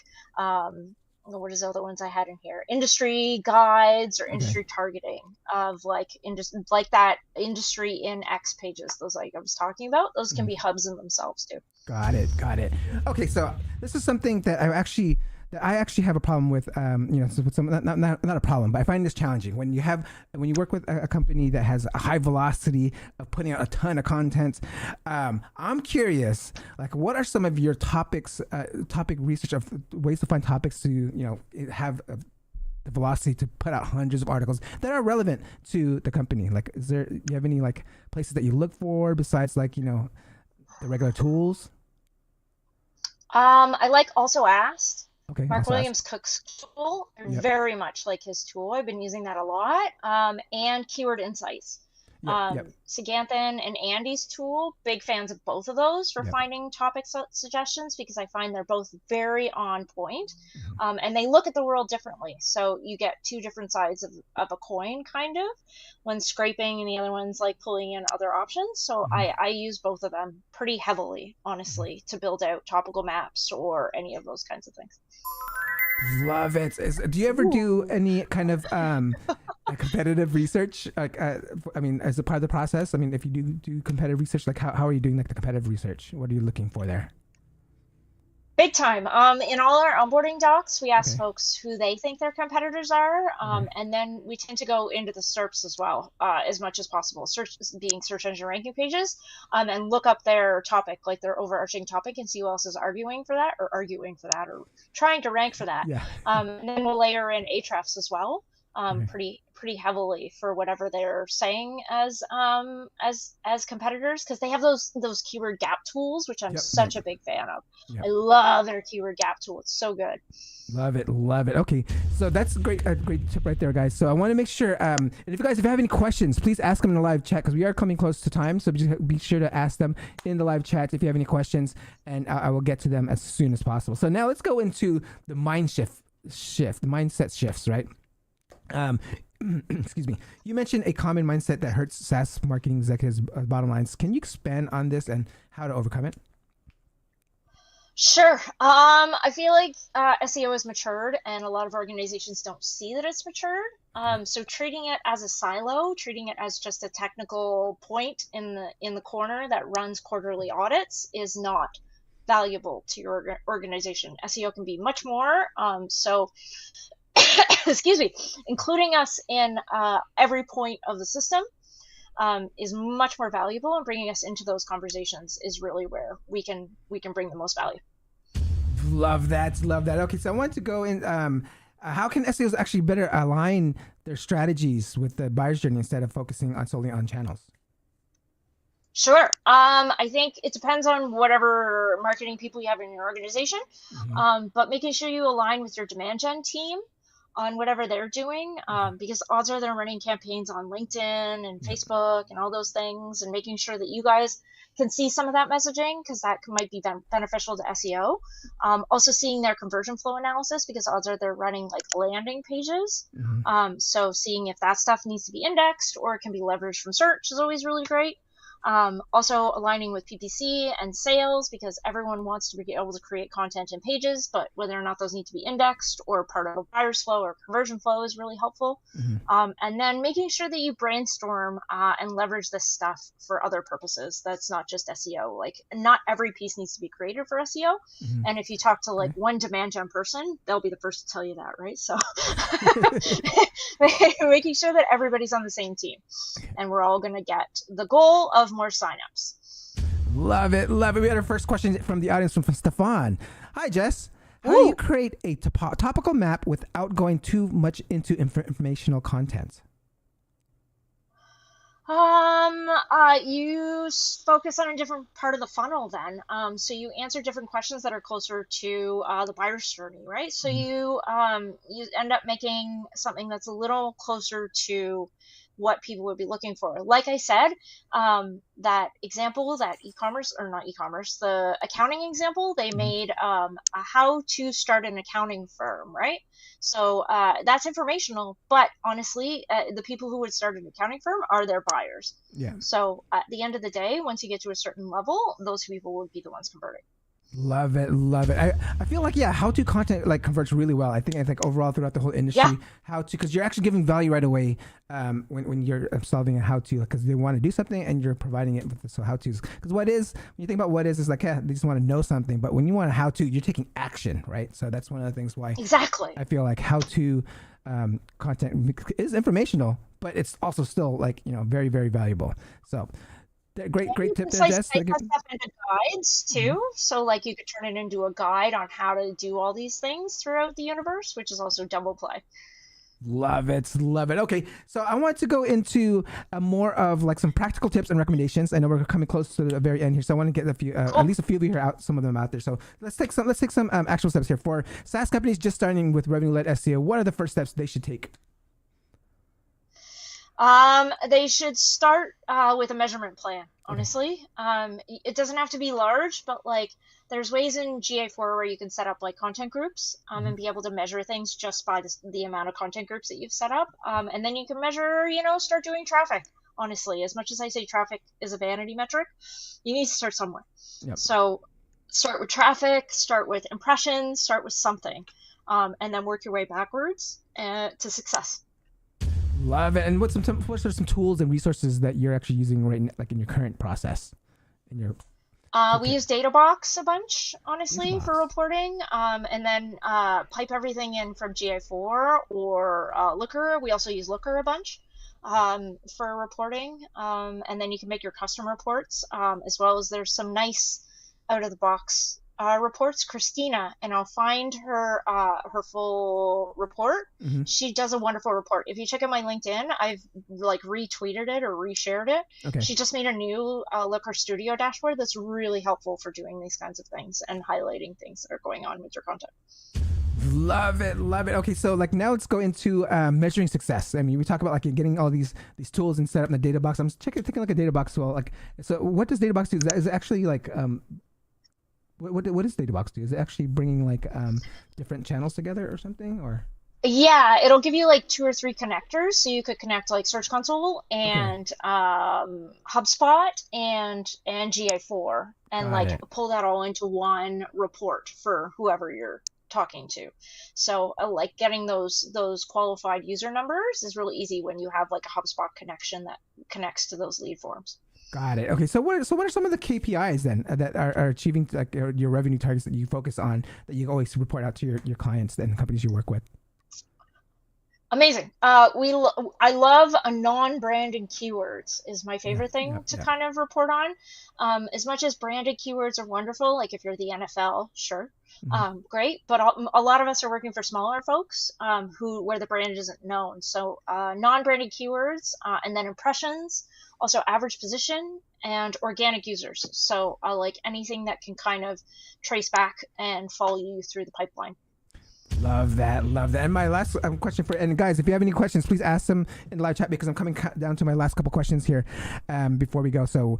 what is the other ones I had in here? Industry guides or industry targeting of like that industry in X pages. Those like I was talking about. Those can be hubs in themselves too. Got it. Okay, so this is something that I actually have a problem with. Not a problem, but I find this challenging when you work with a company that has a high velocity of putting out a ton of content. I'm curious, like, what are some of your topic research of ways to find topics to have the velocity to put out hundreds of articles that are relevant to the company? Like, do you have any like places that you look for besides like the regular tools? I like Also Asked. Okay, Mark Also Williams Cook's tool. I very much like his tool. I've been using that a lot. And Keyword Insights. Saganthan and Andy's tool, big fans of both of those for finding topic suggestions, because I find they're both very on point. And they look at the world differently. So you get two different sides of a coin, kind of, one scraping and the other one's like pulling in other options. So I use both of them pretty heavily, honestly, to build out topical maps or any of those kinds of things. Love it. Do you ever do any kind of competitive research? Like, as a part of the process? I mean, if you do competitive research, like how are you doing like the competitive research? What are you looking for there? Big time. In all our onboarding docs, we ask folks who they think their competitors are, and then we tend to go into the SERPs as well, as much as possible. Search engine ranking pages, and look up their topic, like their overarching topic, and see who else is arguing for that, or trying to rank for that. And then we'll layer in Ahrefs as well, pretty heavily for whatever they're saying as competitors, because they have those keyword gap tools, which I'm such a big fan of. I love their keyword gap tool. It's so good. Love it. Okay, so that's a great tip right there, guys. So I want to make sure, and if you have any questions, please ask them in the live chat, because we are coming close to time. So just be sure to ask them in the live chat if you have any questions, and I will get to them as soon as possible. So now let's go into the mindset shifts, right? Excuse me. You mentioned a common mindset that hurts SaaS marketing executives' bottom lines. Can you expand on this and how to overcome it? Sure. I feel like SEO has matured, and a lot of organizations don't see that it's matured. So treating it as a silo, treating it as just a technical point in the corner that runs quarterly audits is not valuable to your organization. SEO can be much more. So excuse me, including us in every point of the system is much more valuable, and bringing us into those conversations is really where we can bring the most value. Love that. Okay, so I want to go in. How can SEOs actually better align their strategies with the buyer's journey instead of focusing solely on channels? Sure. I think it depends on whatever marketing people you have in your organization, but making sure you align with your demand gen team on whatever they're doing, because odds are they're running campaigns on LinkedIn and Facebook and all those things, and making sure that you guys can see some of that messaging, because that might be beneficial to SEO. Also seeing their conversion flow analysis, because odds are they're running like landing pages. So seeing if that stuff needs to be indexed or it can be leveraged from search is always really great. Also aligning with PPC and sales, because everyone wants to be able to create content in pages, but whether or not those need to be indexed or part of a buyer's flow or conversion flow is really helpful. And then making sure that you brainstorm and leverage this stuff for other purposes. That's not just SEO. Like, not every piece needs to be created for SEO. And if you talk to like one demand gen person, they'll be the first to tell you that, right? So making sure that everybody's on the same team, and we're all going to get the goal of more signups. Love it. We had our first question from the audience from Stefan. Hi, Jess. How do you create a topical map without going too much into informational content? You focus on a different part of the funnel then. So you answer different questions that are closer to the buyer's journey, right? So you end up making something that's a little closer to what people would be looking for. Like I said, that example, that the accounting example, they made a how to start an accounting firm, right? So that's informational, but honestly, the people who would start an accounting firm are their buyers. So at the end of the day, once you get to a certain level, those people would be the ones converting. Love it, love it. I feel like how-to content like converts really well. I think overall throughout the whole industry, how-to, because you're actually giving value right away when you're solving a how-to, because they want to do something and you're providing it with the how-tos. Because when you think about what is like, they just want to know something, but when you want a how-to, you're taking action, right? So that's one of the things why exactly I feel like how-to content is informational, but it's also still like very, very valuable. So. Great tip there, Jess. Make that stuff into guides too. So like you could turn it into a guide on how to do all these things throughout the universe, which is also double play. Love it. Okay, so I want to go into more of like some practical tips and recommendations. I know we're coming close to the very end here, so I want to get a few, at least a few of you here some of them out there. So let's take some actual steps here for SaaS companies just starting with revenue-led SEO. What are the first steps they should take? They should start with a measurement plan, honestly. It doesn't have to be large, but like there's ways in GA4 where you can set up like content groups and be able to measure things just by the amount of content groups that you've set up. And then you can measure, start doing traffic. Honestly, as much as I say traffic is a vanity metric, you need to start somewhere. Yep. So start with traffic, start with impressions, start with something, and then work your way backwards to success. Love it. And what are some tools and resources that you're actually using right now, like in your current process? We use DataBox a bunch, honestly, for reporting, and then pipe everything in from GA4 or Looker. We also use Looker a bunch for reporting, and then you can make your custom reports, as well as there's some nice out-of-the-box reports. Christina, and I'll find her full report. Mm-hmm. She does a wonderful report. If you check out my LinkedIn, I've like retweeted it or reshared it. Okay. She just made a new Looker Studio dashboard that's really helpful for doing these kinds of things and highlighting things that are going on with your content. Love it. Okay, so like now let's go into measuring success. I mean, we talk about like getting all these tools and set up in the data box. I'm taking like a data box tool. Like, so what does data box do? Is it actually like what does DataBox do? Is it actually bringing like different channels together or something, or? Yeah, it'll give you like 2 or 3 connectors, so you could connect like Search Console and HubSpot and GA4, and pull that all into one report for whoever you're talking to. So like getting those qualified user numbers is really easy when you have like a HubSpot connection that connects to those lead forms. Got it. Okay, so what are some of the KPIs then that are achieving like your revenue targets that you focus on, that you always report out to your clients and companies you work with? Amazing. I love a non-branded keywords is my favorite thing to kind of dreport on. As much as branded keywords are wonderful, like if you're the NFL, sure, great. But a lot of us are working for smaller folks where the brand isn't known. So non-branded keywords, and then impressions, also average position, and organic users. So like anything that can kind of trace back and follow you through the pipeline. Love that. And my last question and guys, if you have any questions, please ask them in the live chat, because I'm coming down to my last couple questions here before we go. So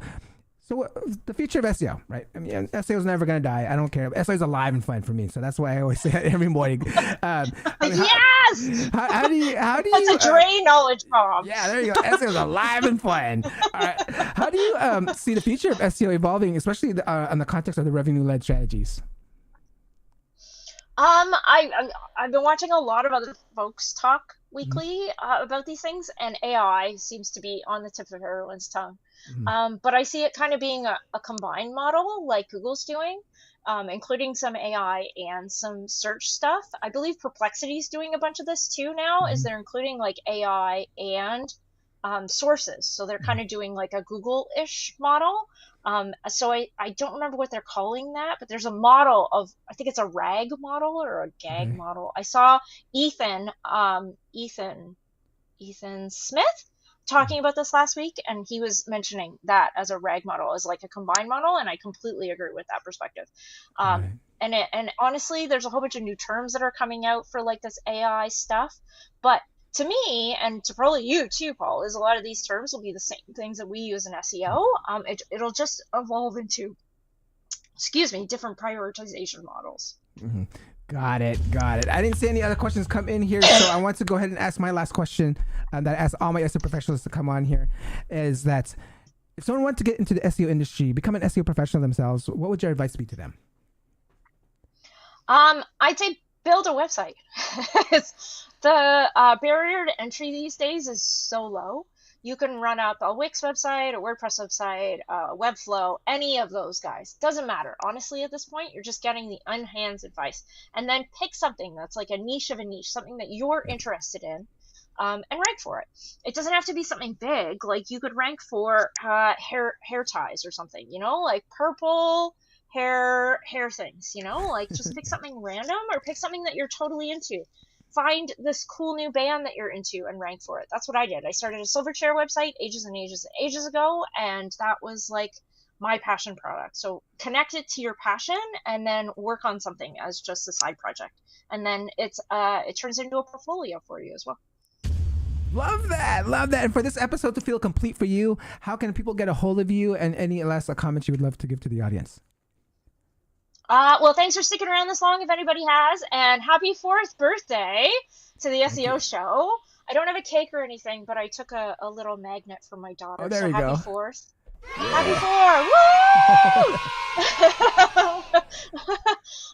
the future of SEO, right? I mean, SEO is never going to die. I don't care. SEO is alive and fun for me. So that's why I always say it every morning. Yes! How do you... That's a Dre knowledge bomb. Yeah, there you go. SEO is alive and fun. All right. How do you see the future of SEO evolving, especially on the context of the revenue-led strategies? I've been watching a lot of other folks talk weekly about these things, and AI seems to be on the tip of everyone's tongue. But I see it kind of being a combined model like Google's doing, including some AI and some search stuff. I believe Perplexity's doing a bunch of this too now, is they're including like AI and sources. So they're kind of doing like a Google-ish model. So I don't remember what they're calling that, but there's a model of, I think it's a RAG model or a GAG model. I saw Ethan Smith talking about this last week, and he was mentioning that as a RAG model, as like a combined model, and I completely agree with that perspective. And honestly, there's a whole bunch of new terms that are coming out for like this AI stuff, but to me, and to probably you too, Paul, is a lot of these terms will be the same things that we use in SEO. It'll just evolve into, different prioritization models. Got it. I didn't see any other questions come in here, so I want to go ahead and ask my last question that I ask all my SEO professionals to come on here, is that if someone wants to get into the SEO industry, become an SEO professional themselves, what would your advice be to them? I'd say build a website. The barrier to entry these days is so low. You can run up a Wix website, a WordPress website, Webflow, any of those guys. Doesn't matter. Honestly, at this point, you're just getting the unhands advice. And then pick something that's like a niche of a niche, something that you're interested in, and rank for it. It doesn't have to be something big. Like you could rank for hair ties or something, you know, like purple hair things, you know, like just pick something random or pick something that you're totally into. Find this cool new band that you're into and rank for it. That's what I did. I started a Silverchair website ages and ages and ages ago, and that was like my passion product. So connect it to your passion and then work on something as just a side project. And then it turns into a portfolio for you as well. Love that. Love that. And for this episode to feel complete for you, how can people get a hold of you, and any last comments you would love to give to the audience? Well, thanks for sticking around this long if anybody has, and happy 4th birthday to the SEO show. I don't have a cake or anything, but I took a little magnet from my daughter. Oh, there so you happy go. 4th. Happy 4! Woo!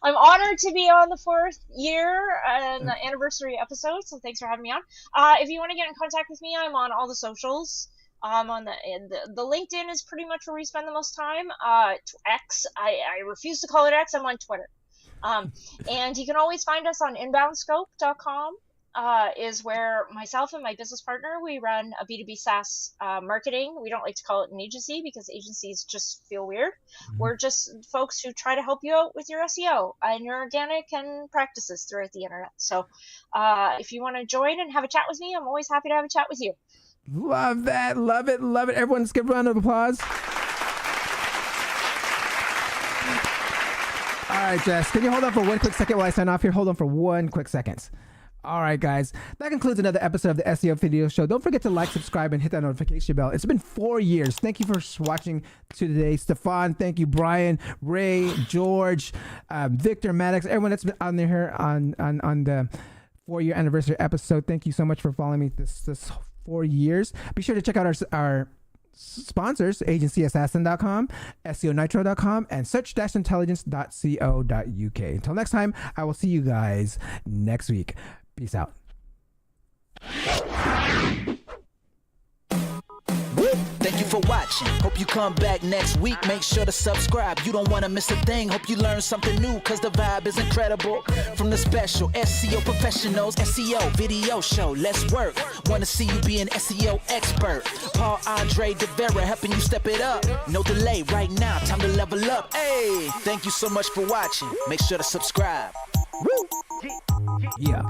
I'm honored to be on the 4th year and the anniversary episode, so thanks for having me on. If you want to get in contact with me, I'm on all the socials. On the LinkedIn is pretty much where we spend the most time. X, I refuse to call it X. I'm on Twitter. And you can always find us on inboundscope.com. Is where myself and my business partner, we run a B2B SaaS marketing. We don't like to call it an agency because agencies just feel weird. We're just folks who try to help you out with your SEO and your organic and practices throughout the internet. So if you want to join and have a chat with me, I'm always happy to have a chat with you. Love that. Love it. Love it. Everyone, let's give a round of applause. All right, Jess, can you hold on for one quick second while I sign off here? Hold on for 1 quick second. All right, guys, that concludes another episode of the SEO Video Show. Don't forget to like, subscribe, and hit that notification bell. It's been 4 years. Thank you for watching today. Stefan, thank you. Brian, Ray, George, Victor, Maddox, everyone that's been on here on the 4-year anniversary episode. Thank you so much for following me this 4 years. Be sure to check out our sponsors, agencyassassin.com, SEOnitro.com, and search-intelligence.co.uk. Until next time, I will see you guys next week. Peace out. Thank you for watching. Hope you come back next week. Make sure to subscribe. You don't want to miss a thing. Hope you learn something new, because the vibe is incredible. From the special SEO professionals, SEO Video Show. Let's work. Want to see you be an SEO expert. Paul Andre De Vera helping you step it up. No delay right now. Time to level up. Hey, thank you so much for watching. Make sure to subscribe. Woo! Yeah.